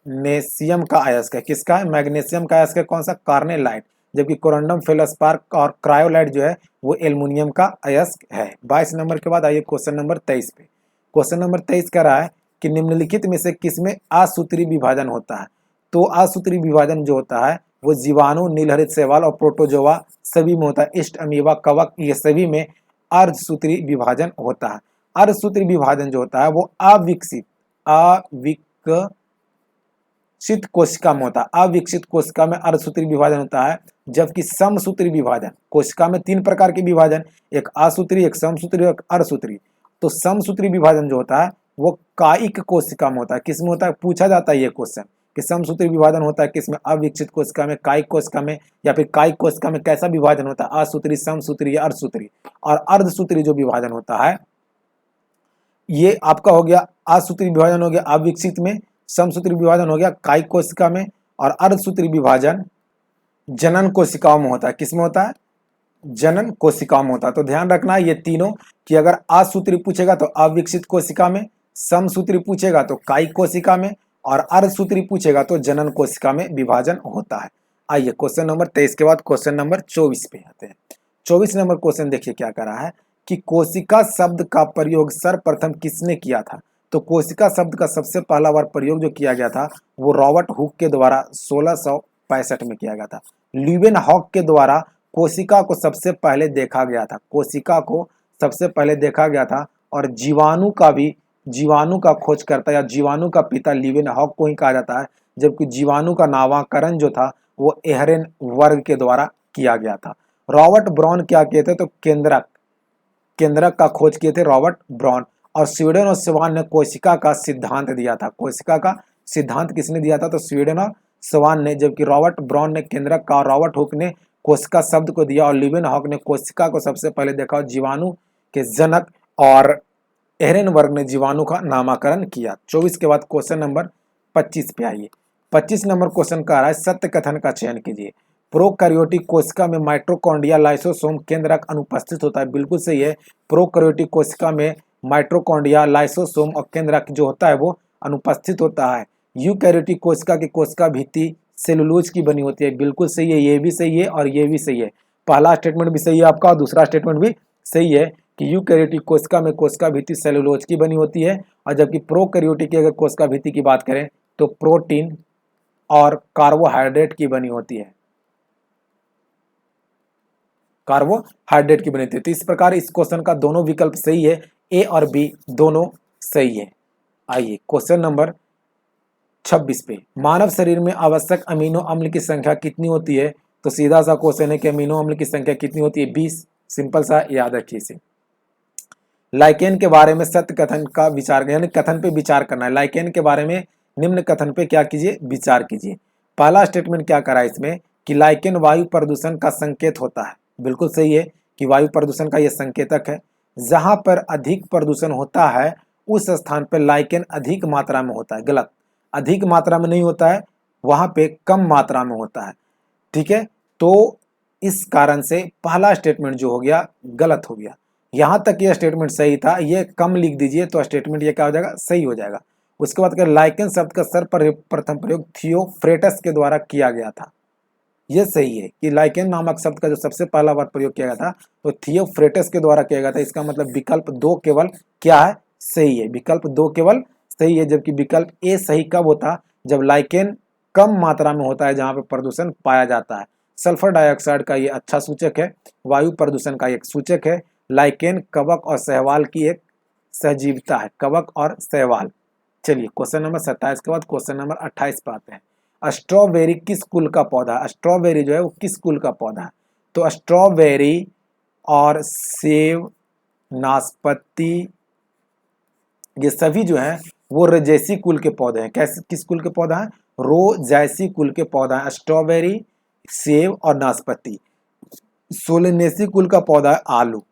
मैग्नीशियम का अयस्क है। किसका है? मैग्नीशियम का अयस्क है। कौन सा? कार्नेलाइट। जबकि कोरंडम, फेल्सपार्क और क्रायोलाइट जो है वो एल्युमिनियम का अयस्क है। 22 नंबर के बाद आइए क्वेश्चन नंबर 23 पे। क्वेश्चन नंबर 23 कह रहा है कि निम्नलिखित में से किसमें असूत्री विभाजन होता है? तो असूत्री विभाजन जो होता है वो जीवाणु, नीलहरित शैवाल और प्रोटोजोआ सभी में होता है। इष्ट, अमीबा, कवक, ये सभी में अर्धसूत्री विभाजन होता है। अर्धसूत्री विभाजन जो होता है वो अविकसित कोशिका में होता है। अविकसित कोशिका में अर्धसूत्री विभाजन होता है, जबकि समसूत्री विभाजन, कोशिका में 3 प्रकार के विभाजन, एक असूत्री, एक समसूत्री और एक अर्धसूत्री। तो समसूत्री विभाजन जो होता है वो कायिक कोशिका में होता है। किस में होता है? पूछा जाता है ये क्वेश्चन कि समसूत्री विभाजन होता है किसमें? अविकसित कोशिका में, कायिक कोशिका में, या फिर कायिक कोशिका में कैसा विभाजन होता है? असूत्री, समसूत्री या अर्धसूत्री। और अर्धसूत्री जो विभाजन होता है ये आपका हो गया, असूत्री विभाजन हो गया अविकसित में, समसूत्री विभाजन हो गया कायिक कोशिका में, और अर्धसूत्री विभाजन जनन कोशिकाओं में होता है। किसमें होता है? जनन कोशिकाओं में होता है। तो ध्यान रखना ये तीनों कि अगर असूत्री पूछेगा तो अविकसित कोशिका में, समसूत्री पूछेगा तो कायिक कोशिका में, और अर्धसूत्री पूछेगा तो जनन कोशिका में विभाजन होता है। आइए क्वेश्चन नंबर 23 के बाद क्वेश्चन नंबर 24 पे आते हैं। 24 नंबर क्वेश्चन देखिए क्या कर रहा है कि कोशिका शब्द का प्रयोग सर्वप्रथम किसने किया था? तो कोशिका शब्द का सबसे पहला बार प्रयोग जो किया गया था वो रॉबर्ट हुक के द्वारा 1665 में किया गया था। ल्यूवेनहॉक के द्वारा कोशिका को सबसे पहले देखा गया था। कोशिका को सबसे पहले देखा गया था, और जीवाणु का खोजकर्ता या जीवाणु का पिता ल्यूवेनहॉक को ही कहा जाता है, जबकि जीवाणु का नामकरण जो था वो एहरेनबर्ग के द्वारा किया गया था। रॉबर्ट ब्राउन क्या किए थे? तो केंद्रक का खोज किए थे रॉबर्ट ब्राउन। और स्वीडन और स्वान ने कोशिका का सिद्धांत दिया था। कोशिका का सिद्धांत किसने दिया था? तो स्वीडन और स्वान ने, जबकि रॉबर्ट ब्राउन ने केंद्रक का, और रॉबर्ट हुक ने कोशिका शब्द को दिया, और ल्यूवेनहॉक ने कोशिका को सबसे पहले देखा, जीवाणु के जनक, और एहरेनबर्ग ने जीवाणु का नामकरण किया। 24 के बाद क्वेश्चन नंबर 25 पे आइए। 25 नंबर क्वेश्चन का रहा है सत्य कथन का चयन कीजिए। प्रोकैरियोटिक कोशिका में माइटोकॉन्ड्रिया, लाइसोसोम, केंद्रक अनुपस्थित होता है। बिल्कुल सही है। प्रोकैरियोटिक कोशिका में माइटोकॉन्ड्रिया, लाइसोसोम और केंद्रक जो होता है वो अनुपस्थित होता है। यूकैरियोटिक कोशिका की कोशिका भित्ति सेलुलोज की बनी होती है। बिल्कुल सही है, ये भी सही है और ये भी सही है। पहला स्टेटमेंट भी सही है आपका, और दूसरा स्टेटमेंट भी सही है कि यूकैरियोटिक कोशिका में कोशिका भित्ति सेलुलोज की बनी होती है, और जबकि प्रोकैरियोटिक की अगर कोशिका भित्ति की बात करें तो प्रोटीन और कार्बोहाइड्रेट की बनी होती है। कार्बोहाइड्रेट की बनी होती है। तो इस प्रकार इस क्वेश्चन का दोनों विकल्प सही है, ए और बी दोनों सही है। आइए क्वेश्चन नंबर 26 पे, मानव शरीर में आवश्यक अमीनो अम्ल की संख्या कितनी होती है? तो सीधा सा क्वेश्चन है कि अमीनो अम्ल की संख्या कितनी होती है? 20। सिंपल सा, याद रखिए इसे। लाइकेन के बारे में सत्य कथन का विचार, यानी कथन पे विचार करना है। लाइकेन के बारे में निम्न कथन पे क्या कीजिए? विचार कीजिए। पहला स्टेटमेंट क्या करा है इसमें कि लाइकेन वायु प्रदूषण का संकेत होता है। बिल्कुल सही है कि वायु प्रदूषण का यह संकेतक है। जहां पर अधिक प्रदूषण होता है उस स्थान पर लाइकेन अधिक मात्रा में होता है। गलत, अधिक मात्रा में नहीं होता है, वहां पे कम मात्रा में होता है। ठीक है, तो इस कारण से पहला स्टेटमेंट जो हो गया गलत हो गया। यहां तक यह स्टेटमेंट सही था, ये कम लिख दीजिए तो स्टेटमेंट ये क्या हो जाएगा? सही हो जाएगा। उसके बाद लाइकेन शब्द का सर्वप्रथम प्रयोग थियोफ्रेटस के द्वारा किया गया था। यह सही है कि लाइकेन नामक शब्द का जो सबसे पहला बार प्रयोग किया गया था तो थियोफ्रेटस के द्वारा किया गया था। इसका मतलब विकल्प 2 केवल क्या है? सही है। विकल्प 2 केवल सही है, जबकि विकल्प ए सही कब होता? जब लाइकेन कम मात्रा में होता है, जहां पर प्रदूषण पाया जाता है। सल्फर डाइऑक्साइड का ये अच्छा सूचक है, वायु प्रदूषण का एक सूचक है। लाइकेन कवक और शैवाल की एक सहजीविता है, कवक और शैवाल। चलिए क्वेश्चन नंबर 27 के बाद क्वेश्चन नंबर 28 पे आते हैं। स्ट्रॉबेरी किस कुल का पौधा है? स्ट्रॉबेरी जो है वो किस कुल का पौधा है? तो स्ट्रॉबेरी और सेब, नाशपाती, ये सभी जो है वो रोजेसी कुल के पौधे हैं। कैसे, किस कुल के पौधा है? रोजैसी कुल के पौधा है। स्ट्रॉबेरी, सेब और नाशपाती। सोलेनेसी कुल का पौधा है आलू।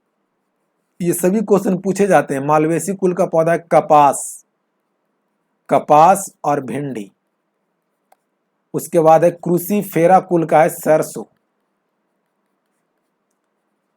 ये सभी क्वेश्चन पूछे जाते हैं। मालवेसी कुल का पौधा है कपास, कपास और भिंडी। उसके बाद है क्रूसीफेरा कुल का है सरसों,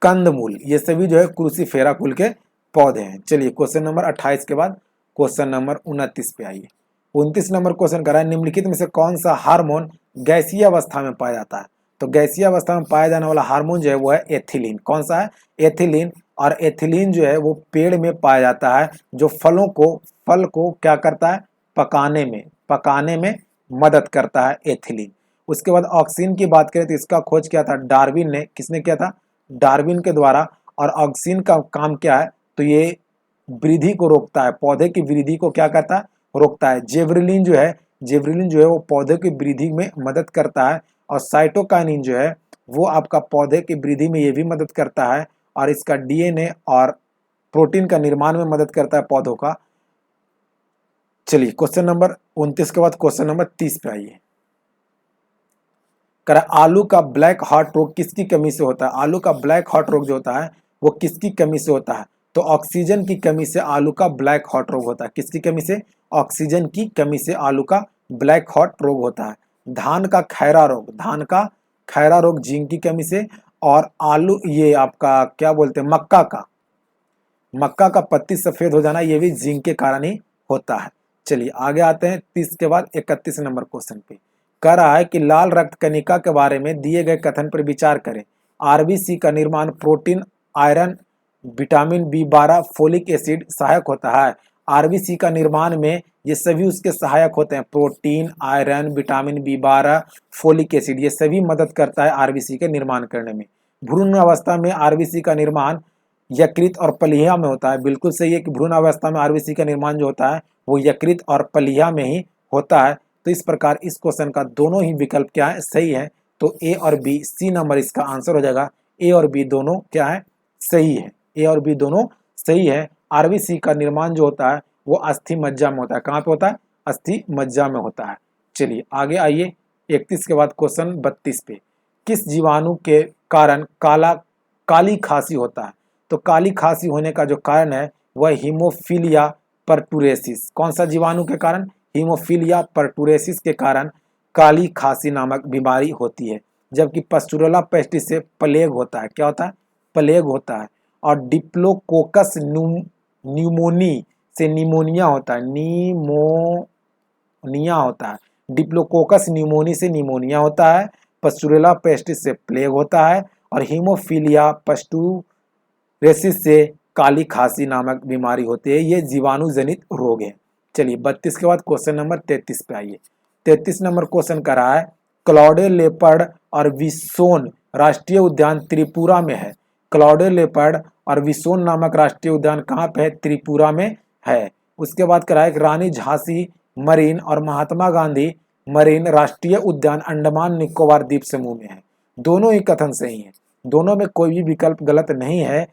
कंदमूल। ये सभी जो है क्रूसीफेरा कुल के पौधे हैं। चलिए क्वेश्चन नंबर 28 के बाद क्वेश्चन नंबर 29 पे आइए। 29 नंबर क्वेश्चन कर रहा है, निम्नलिखित में से कौन सा हार्मोन गैसीय अवस्था में पाया जाता है? तो गैसीय अवस्था में पाया जाने वाला हार्मोन जो है वो है एथिलीन। कौन सा है? एथिलीन। और एथिलीन जो है वो पेड़ में पाया जाता है, जो फल को क्या करता है? पकाने में मदद करता है एथिलीन। उसके बाद ऑक्सीन की बात करें तो इसका खोज किया था डार्विन ने। किसने किया था? डार्विन के द्वारा। और ऑक्सीन का काम क्या है? तो ये वृद्धि को रोकता है, पौधे की वृद्धि को क्या करता है? रोकता है। जेवरेलिन जो है वो पौधे की वृद्धि में मदद करता है। और साइटोकाइनिन जो है वो आपका पौधे की वृद्धि में ये भी मदद करता है, और इसका डीएनए और प्रोटीन का निर्माण में मदद करता है पौधों का। चलिए क्वेश्चन नंबर 29 के बाद क्वेश्चन नंबर 30 पे आइए। आलू का ब्लैक हार्ट रोग किसकी कमी से होता है? आलू का ब्लैक हार्ट रोग जो होता है वो किसकी कमी से होता है? तो ऑक्सीजन की कमी से आलू का ब्लैक हार्ट रोग होता है। किसकी कमी से? ऑक्सीजन की कमी से आलू का ब्लैक हार्ट रोग होता है। धान का खैरा रोग जिंक की कमी से। और आलू, ये आपका क्या बोलते हैं, मक्का का पत्ती सफेद हो जाना, ये भी जिंक के कारण ही होता है। चलिए आगे आते हैं 30 के बाद 31 नंबर क्वेश्चन पे। कह रहा है कि लाल रक्त कणिका के बारे में दिए गए कथन पर विचार करें। आरबीसी का निर्माण protein, iron, vitamin B12, folic acid सहायक होता है। आरबीसी का निर्माण में ये सभी उसके सहायक होते हैं। Protein, iron, vitamin B12, folic acid, ये सभी मदद करता है आरबीसी के निर्माण करने में। भ्रूण अवस्था में आरबीसी का निर्माण यकृत और पलिया में होता है। बिल्कुल सही है कि भ्रूण अवस्था में आरबीसी का निर्माण जो होता है वो यकृत और पलिया में ही होता है। तो इस प्रकार इस क्वेश्चन का दोनों ही विकल्प क्या है? सही है। तो ए और बी, सी नंबर इसका आंसर हो जाएगा। ए और बी दोनों क्या है? सही है। ए और बी दोनों सही है। आरबीसी का निर्माण जो होता है वो अस्थि मज्जा में होता है। कहाँ पे होता है? अस्थि मज्जा में होता है। चलिए आगे आइए 31 के बाद क्वेश्चन 32 पे। किस जीवाणु के कारण काली खांसी होता है? तो काली खांसी होने का जो कारण है वह हीमोफीलिया परटूरेसिस। कौन सा जीवाणु के कारण? हीमोफीलिया परटूरेसिस के कारण काली खांसी नामक बीमारी होती है। जबकि पस्टुरोला पेस्टिस से प्लेग होता है। क्या होता है? प्लेग होता है। और डिप्लोकोकस न्यूमोनी से निमोनिया होता है। निमोनिया होता है। डिप्लोकोकस न्यूमोनी से निमोनिया होता है। पस्टुरोला पेस्टिस से प्लेग होता है। और हीमोफीलिया पस्टुरेसिस से काली खांसी नामक बीमारी होती है। ये जीवाणु जनित रोग है। चलिए 32 के बाद क्वेश्चन नंबर 33 पे आइए। 33 नंबर क्वेश्चन कर रहा है, क्लॉडे लेपर्ड और विसोन राष्ट्रीय उद्यान त्रिपुरा में है। क्लॉडे लेपर्ड और विसोन नामक राष्ट्रीय उद्यान कहाँ पे है? त्रिपुरा में है। उसके बाद कर रहा है रानी झांसी मरीन और महात्मा गांधी मरीन राष्ट्रीय उद्यान अंडमान निकोबार द्वीप समूह में है। दोनों ही कथन सही है, दोनों में कोई भी विकल्प गलत नहीं है।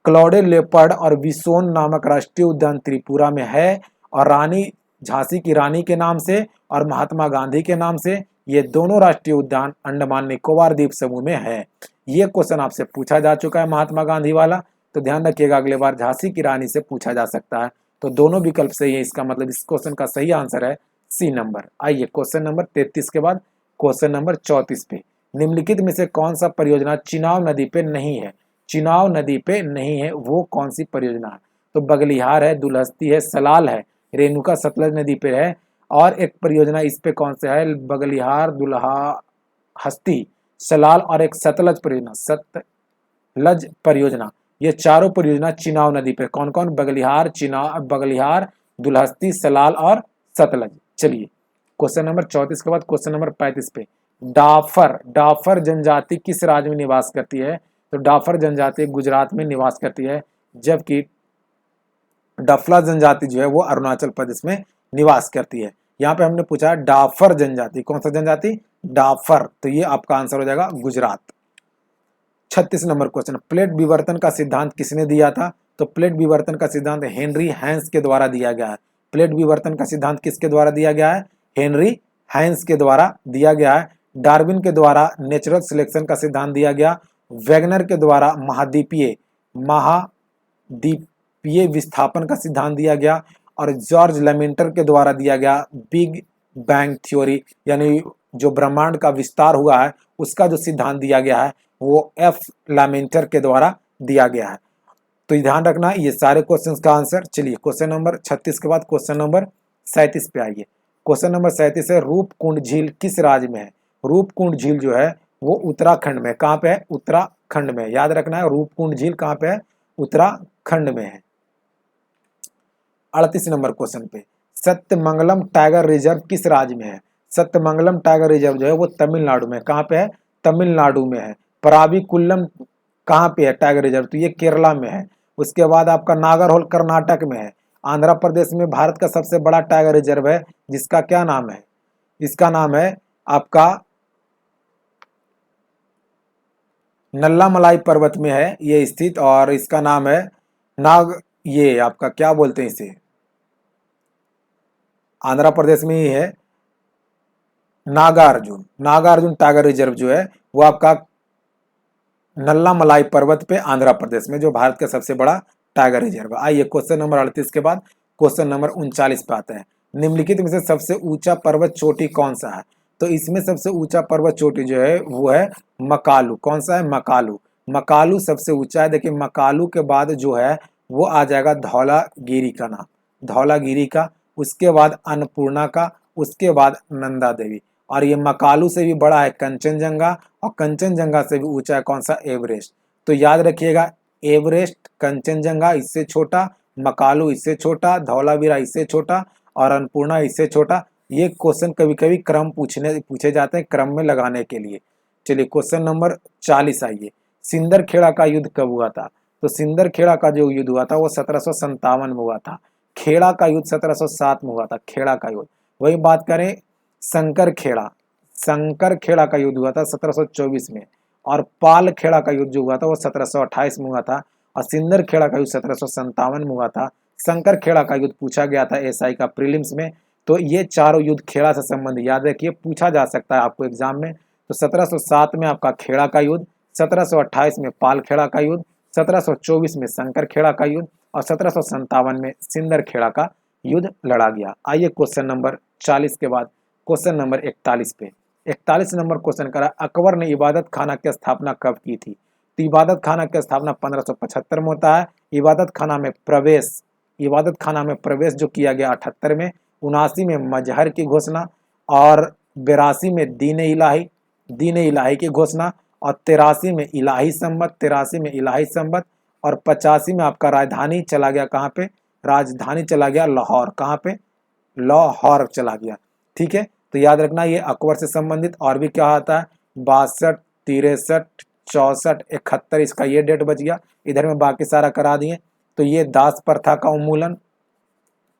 क्लॉडे लेपर्ड और विसोन नामक राष्ट्रीय उद्यान त्रिपुरा में है, और रानी झांसी की रानी के नाम से और महात्मा गांधी के नाम से ये दोनों राष्ट्रीय उद्यान अंडमान निकोबार द्वीप समूह में है। ये क्वेश्चन आपसे पूछा जा चुका है महात्मा गांधी वाला, तो ध्यान रखिएगा अगले बार झांसी की रानी से पूछा जा सकता है। तो दोनों विकल्प सही है, इसका मतलब इस क्वेश्चन का सही आंसर है सी नंबर। आइए क्वेश्चन नंबर 33 के बाद क्वेश्चन नंबर 34 पे। निम्नलिखित में से कौन सा परियोजना चिनाब नदी पे नहीं है? चिनाब नदी पे नहीं है, वो कौन सी परियोजना है? तो बगलिहार है, दुलहस्ती है, सलाल है, रेणुका सतलज नदी पे है। और एक परियोजना इस पे कौन सा है? बगलिहार, दुल्हास्ती, सलाल और एक सतलज परियोजना, सतलज परियोजना। ये चारों परियोजना चिनाब नदी पे। कौन कौन? बगलिहार, दुलहस्ती, सलाल और सतलज। चलिए क्वेश्चन नंबर 34 के बाद क्वेश्चन नंबर 35 पे। डाफर जनजाति किस राज्य में निवास करती है? तो डाफर जनजाति गुजरात में निवास करती है, जबकि डफला जनजाति जो है वो अरुणाचल प्रदेश में निवास करती है। यहाँ पे हमने पूछा डाफर जनजाति, कौन सा जनजाति? डाफर। तो ये आपका आंसर हो जाएगा गुजरात। 36 नंबर क्वेश्चन, प्लेट विवर्तन का सिद्धांत किसने दिया था? तो प्लेट विवर्तन का सिद्धांत हेनरी हैंस के द्वारा दिया गया है। प्लेट विवर्तन का सिद्धांत किसके द्वारा दिया गया है? हेनरी हाइंस के द्वारा दिया गया है। डार्विन के द्वारा नेचुरल सिलेक्शन का सिद्धांत दिया गया। वैगनर के द्वारा महाद्वीपीय विस्थापन का सिद्धांत दिया गया। और जॉर्ज लेमेंटर के द्वारा दिया गया बिग बैंग थ्योरी, यानी जो ब्रह्मांड का विस्तार हुआ है उसका जो सिद्धांत दिया गया है वो एफ लेमेंटर के द्वारा दिया गया है। तो ध्यान रखना ये सारे क्वेश्चंस का आंसर। चलिए क्वेश्चन नंबर 36 के बाद क्वेश्चन नंबर 37 पे आइए। क्वेश्चन नंबर 37 है, रूपकुंड झील किस राज्य में है? रूपकुंड झील जो है वो उत्तराखंड में। कहाँ पे है? उत्तराखंड में। याद रखना है रूपकुंड झील कहाँ पे है? उत्तराखंड में है। 38 नंबर क्वेश्चन पे, सत्यमंगलम टाइगर रिजर्व किस राज्य में है? सत्यमंगलम टाइगर रिजर्व जो है वो तमिलनाडु में। कहाँ पे है? तमिलनाडु में है। पराबिकुलम कहाँ पे है टाइगर रिजर्व? तो ये केरला में है। उसके बाद आपका नागरहोल कर्नाटक में है। आंध्र प्रदेश में भारत का सबसे बड़ा टाइगर रिजर्व है जिसका क्या नाम है? इसका नाम है आपका नल्लामलाई पर्वत में है ये स्थित, और इसका नाम है ये आपका क्या बोलते हैं इसे, आंध्र प्रदेश में ही है, नागार्जुन टाइगर रिजर्व जो है वो आपका नल्लामलाई पर्वत पे आंध्र प्रदेश में, जो भारत का सबसे बड़ा टाइगर रिजर्व है। आइए क्वेश्चन नंबर 38 के बाद क्वेश्चन नंबर 39 पे आते हैं। निम्नलिखित में से सबसे ऊंचा पर्वत चोटी कौन सा है? तो इसमें सबसे ऊंचा पर्वत चोटी जो है वो है मकालू। कौन सा है? मकालू। मकालू सबसे ऊंचा है। देखिए मकालू के बाद जो है वो आ जाएगा धौलागिरी का नाम, धौलागिरी का, उसके बाद अन्नपूर्णा का, उसके बाद नंदा देवी। और ये मकालू से भी बड़ा है कंचनजंगा, और कंचनजंगा से भी ऊंचा है कौन सा? एवरेस्ट। तो याद रखिएगा एवरेस्ट, कंचनजंगा इससे छोटा, मकालू इससे छोटा, धौलावीरा इससे छोटा, और अन्नपूर्णा इससे छोटा। ये क्वेश्चन कभी कभी क्रम पूछे जाते हैं क्रम में लगाने के लिए। चलिए क्वेश्चन नंबर 40 आइए। सिंदरखेड़ा का युद्ध कब हुआ था? तो सिंदरखेड़ा का जो युद्ध हुआ था वो 1757 में हुआ था। खेड़ा का युद्ध 1707 में हुआ था, खेड़ा का युद्ध। वही बात करें शंकर खेड़ा का युद्ध हुआ था 1724 में, और पाल खेड़ा का युद्ध जो हुआ था वो 1728 में हुआ था, और सिंदर खेड़ा का युद्ध 1757 में हुआ था। शंकर खेड़ा का युद्ध पूछा गया था एसआई का प्रीलिम्स में। तो ये चारों युद्ध खेड़ा से संबंधित याद रखिए, पूछा जा सकता है आपको एग्जाम में। तो 1707 में आपका खेड़ा का युद्ध, 1728 में पाल खेड़ा का युद्ध, 1724 में शंकर खेड़ा का युद्ध, और 1757 में सिंदर खेड़ा का युद्ध लड़ा गया। आइए क्वेश्चन नंबर 40 के बाद क्वेश्चन नंबर 41 पे। 41 नंबर क्वेश्चन करा, अकबर ने इबादत खाना की स्थापना कब की थी? तो इबादत खाना की स्थापना 1575 में होता है। इबादत खाना में प्रवेश जो किया गया 78 में, 79 में मजहर की घोषणा, और 82 में दीन इलाही की घोषणा, और 83 में इलाही संबत, और 85 में आपका राजधानी चला गया कहाँ पे? राजधानी चला गया लाहौर। कहाँ पे? लाहौर चला गया। ठीक है, तो याद रखना ये अकबर से संबंधित। और भी क्या आता है? 62, 63, 64, 71, इसका ये डेट बच गया। इधर में बाकी सारा करा दिए। तो ये दास प्रथा का उन्मूलन,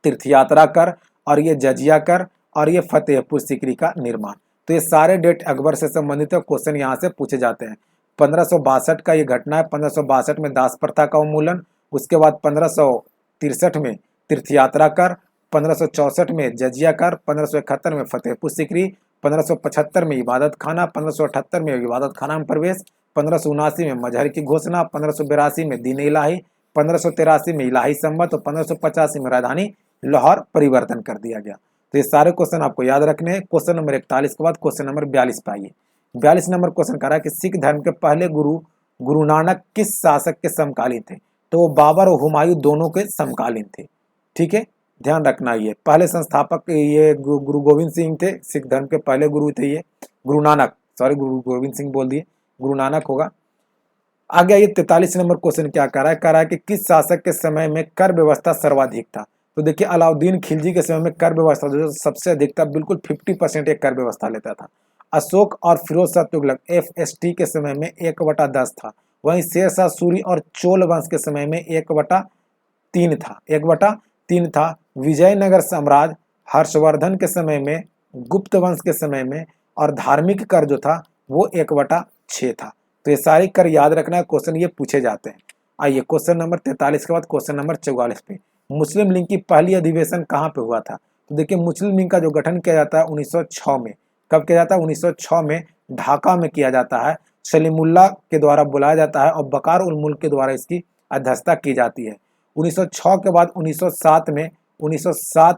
तीर्थ यात्रा कर, और ये जजिया कर, और ये फतेहपुर सीकरी का निर्माण। तो ये सारे डेट अकबर से संबंधित है, क्वेश्चन यहाँ से पूछे जाते हैं। 1562 का ये घटना है, 1562 में दास प्रथा का उन्मूलन, उसके बाद 1563 में तीर्थ यात्रा कर, 1564 में जजिया कर, 1571 में फतेहपुर सीकरी, 1575 में इबादत खाना, 1578 में इबादत खाना में प्रवेश, 1579 में मजहर की घोषणा, 1582 में दीन इलाही, 1583 में इलाही संबत, और 1585 में राजधानी लाहौर परिवर्तन कर दिया गया। तो ये सारे क्वेश्चन आपको याद रखने हैं। क्वेश्चन नंबर 41 के बाद क्वेश्चन नंबर 42 पे आइए। 42 नंबर क्वेश्चन कह रहा है कि सिख धर्म के पहले गुरु नानक किस शासक के समकालीन थे? तो वो बाबर और हुमायूं दोनों के समकालीन थे। ठीक है, ध्यान रखना। ये पहले संस्थापक ये गुरु गोविंद सिंह थे, सिख धर्म के पहले गुरु थे ये। गुरु नानक, सॉरी गुरु गोविंद सिंह बोल दिए, गुरु नानक होगा। आगे ये 43 नंबर क्वेश्चन क्या कर रहा है? कह रहा है कि किस शासक के समय में कर व्यवस्था सर्वाधिक था? तो देखिए अलाउद्दीन खिलजी के समय में कर व्यवस्था जो सबसे अधिक था, बिल्कुल 50% एक कर व्यवस्था लेता था। अशोक और फिरोज शाह तुगलक FST के समय में 1/10 था। वहीं शेरशाह सूरी और चोल वंश के समय में 1/3 था, 1/3 था। विजयनगर साम्राज्य हर्षवर्धन के समय में, गुप्त वंश के समय में, और धार्मिक कर जो था वो 1/6 था। तो ये सारी कर याद रखना है, क्वेश्चन ये पूछे जाते हैं। आइए क्वेश्चन नंबर 43 के बाद क्वेश्चन नंबर 44 पे। मुस्लिम लीग की पहली अधिवेशन कहाँ पे हुआ था? तो देखिए मुस्लिम लीग का जो गठन किया जाता है 1906 में। कब किया जाता है? 1906 में ढाका में किया जाता है। सलीमुल्लाह के द्वारा बुलाया जाता है और बकार उल मुल्क के द्वारा इसकी अध्यक्षता की जाती है। 1906 के बाद 1907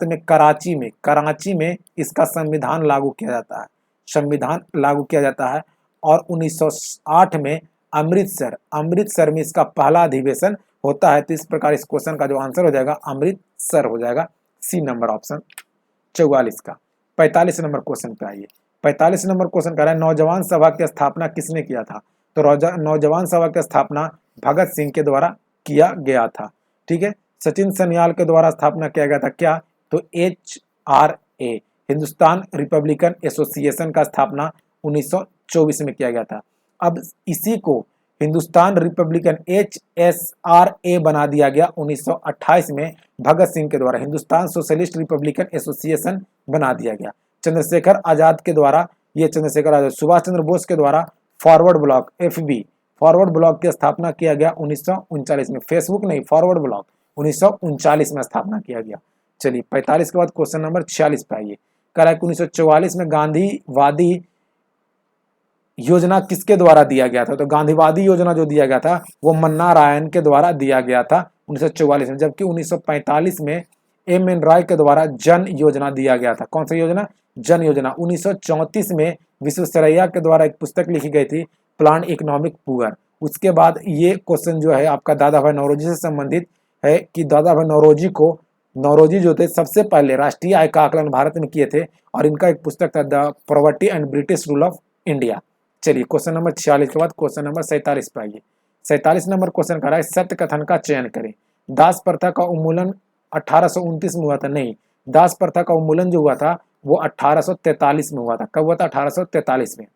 में कराची में इसका संविधान लागू किया जाता है। संविधान लागू किया जाता है और 1908 में अमृतसर में इसका पहला अधिवेशन होता है। तो इस प्रकार इस क्वेश्चन का जो आंसर हो जाएगा अमृतसर हो जाएगा, सी नंबर ऑप्शन 44 का। 45 नंबर क्वेश्चन पे आइए। 45 नंबर क्वेश्चन कह रहा है नौजवान सभा की स्थापना किसने किया था? तो नौजवान सभा की स्थापना भगत सिंह के द्वारा किया गया था। ठीक है, सचिन सन्याल के द्वारा स्थापना किया गया था क्या? तो HRA हिंदुस्तान रिपब्लिकन एसोसिएशन का स्थापना 1924 में किया गया था। अब इसी को हिंदुस्तान रिपब्लिकन HSRA बना दिया गया 1928 में भगत सिंह के द्वारा। हिंदुस्तान सोशलिस्ट रिपब्लिकन एसोसिएशन बना दिया गया चंद्रशेखर आजाद के द्वारा। ये चंद्रशेखर आजाद सुभाष चंद्र बोस के द्वारा forward block FB forward block की स्थापना किया गया 1939 में। फेसबुक नहीं, फॉरवर्ड ब्लॉक 1939 में स्थापना किया गया। चलिए 45 के बाद क्वेश्चन नंबर 46 पे आइए। कह रहा है 1944 में गांधीवादी योजना किसके द्वारा दिया गया था? तो गांधीवादी योजना जो दिया गया था वो मन्ना रायन के द्वारा दिया गया था 1944 में। जबकि 1945 में MN राय के द्वारा जन योजना दिया गया था। कौन सा योजना? जन योजना। 1934 में विश्वेश्वरैया के द्वारा एक पुस्तक लिखी गई थी प्लान इकोनॉमिक पुअर। उसके बाद ये क्वेश्चन जो है आपका दादा भाई नौरोजी से संबंधित है कि दादा भाई नौरोजी जो थे सबसे पहले राष्ट्रीय आय का आकलन भारत में किए थे और इनका एक पुस्तक था the poverty and British rule of India. चलिए क्वेश्चन नंबर 46 के बाद क्वेश्चन नंबर 47 पे आइए। 47 नंबर क्वेश्चन कर रहा है सत्य कथन का चयन करें। दास प्रथा का उन्मूलन 1829 में हुआ था? नहीं, दास प्रथा का उन्मूलन जो हुआ था वो 1843 में हुआ था। कब हुआ था? 1843 में।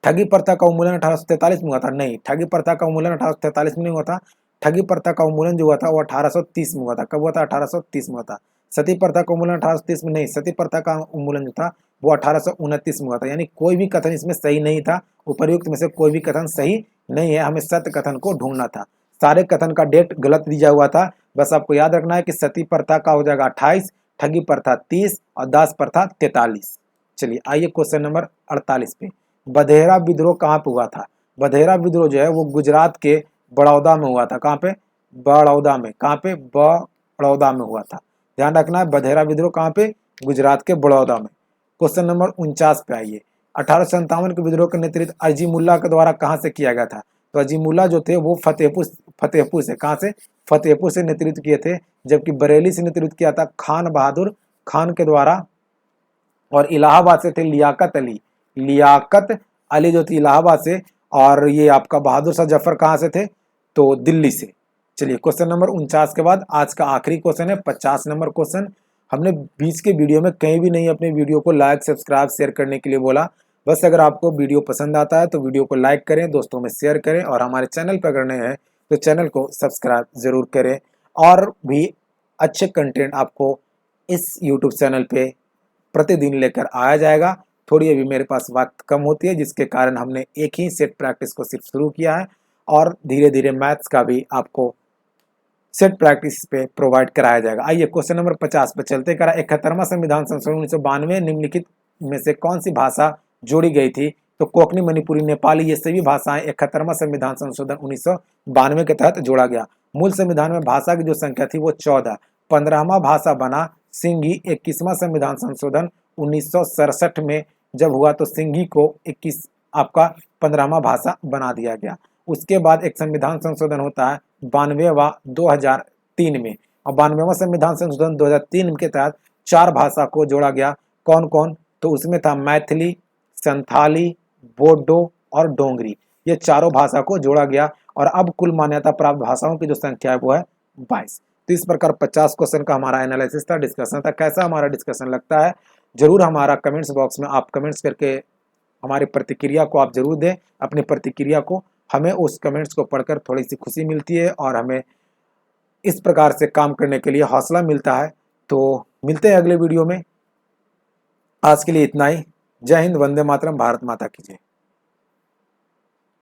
ठगी प्रथा का उन्मूलन 1843 में हुआ था? नहीं, ठगी प्रथा का उन्मूलन 1843 में नहीं हुआ था। ठगी प्रथा का उन्मूलन जो हुआ था वो 1830 में हुआ था। कब हुआ था? 1830 में हुआ था। सती प्रथा का उन्मूलन 1830 में नहीं, सती प्रथा का उन्मूलन जो था वो 1829 में हुआ था। यानी कोई भी कथन इसमें सही नहीं था। उपर्युक्त में से कोई भी कथन सही नहीं है, हमें सत्य कथन को ढूंढना था। सारे कथन का डेट गलत दिया हुआ था। बस आपको याद रखना है कि सती प्रथा का हो जाएगा 28, ठगी प्रथा 30 और दास प्रथा 43। चलिए आइए क्वेश्चन नंबर 48 पे। बधेरा विद्रोह कहाँ पे हुआ था? बधेरा विद्रोह जो है वो गुजरात के बड़ौदा में हुआ था। कहाँ पे? बड़ौदा में। कहाँ पे? बड़ौदा में हुआ था। ध्यान रखना है, बधेरा विद्रोह कहाँ पे? गुजरात के बड़ौदा में। क्वेश्चन नंबर 49 पे आइए। 1857 के विद्रोह का नेतृत्व अजीमुल्लाह के द्वारा कहाँ से किया गया था? तो अजीमुल्लाह जो थे वो फतेहपुर से, कहाँ से? फतेहपुर से नेतृत्व किए थे। जबकि बरेली से नेतृत्व किया था खान बहादुर खान के द्वारा और इलाहाबाद से थे लियाकत अली जो थी इलाहाबाद से। और ये आपका बहादुर शाह जफर कहाँ से थे? तो दिल्ली से। चलिए क्वेश्चन नंबर 49 के बाद आज का आखिरी क्वेश्चन है 50 नंबर क्वेश्चन। हमने बीच के वीडियो में कहीं भी नहीं अपने वीडियो को लाइक सब्सक्राइब शेयर करने के लिए बोला। बस अगर आपको वीडियो पसंद आता है तो वीडियो को लाइक करें, दोस्तों में शेयर करें और हमारे चैनल पर अगर नए हैं तो चैनल को सब्सक्राइब जरूर करें। और भी अच्छे कंटेंट आपको इस यूट्यूब चैनल पे प्रतिदिन लेकर आया जाएगा। थोड़ी अभी मेरे पास वक्त कम होती है जिसके कारण हमने एक ही सेट प्रैक्टिस को सिर्फ शुरू किया है और धीरे धीरे मैथ्स का भी आपको सेट प्रैक्टिस पे प्रोवाइड कराया जाएगा। आइए क्वेश्चन नंबर 50 पे चलते। करा 71वां संविधान संशोधन 1992 निम्नलिखित में से कौन सी भाषा जोड़ी गई थी? तो कोंकणी, मणिपुरी, नेपाली ये सभी भाषाएं 71वां संविधान संशोधन 1992 के तहत जोड़ा गया। मूल संविधान में भाषा की जो संख्या थी वो 14। 15वां भाषा बना सिंधी। 21वां संविधान संशोधन 1967 में जब हुआ तो सिंधी को 21 आपका 15वां भाषा बना दिया गया। उसके बाद एक संविधान संशोधन होता है 92वां 2003 में और 92वां संविधान संशोधन 2003 के तहत 4 भाषा को जोड़ा गया। कौन कौन? तो उसमें था मैथिली, संथाली, बोडो और डोंगरी। ये चारों भाषा को जोड़ा गया और अब कुल मान्यता प्राप्त भाषाओं की जो संख्या है वो है 22। तो इस प्रकार 50 क्वेश्चन का हमारा एनालिसिस था, डिस्कशन था। कैसा हमारा डिस्कशन लगता है जरूर हमारा कमेंट्स बॉक्स में आप कमेंट्स करके हमारी प्रतिक्रिया को आप जरूर दें। अपनी प्रतिक्रिया को, हमें उस कमेंट्स को पढ़कर थोड़ी सी खुशी मिलती है और हमें इस प्रकार से काम करने के लिए हौसला मिलता है। तो मिलते हैं अगले वीडियो में। आज के लिए इतना ही। जय हिंद, वंदे मातरम, भारत माता की जय।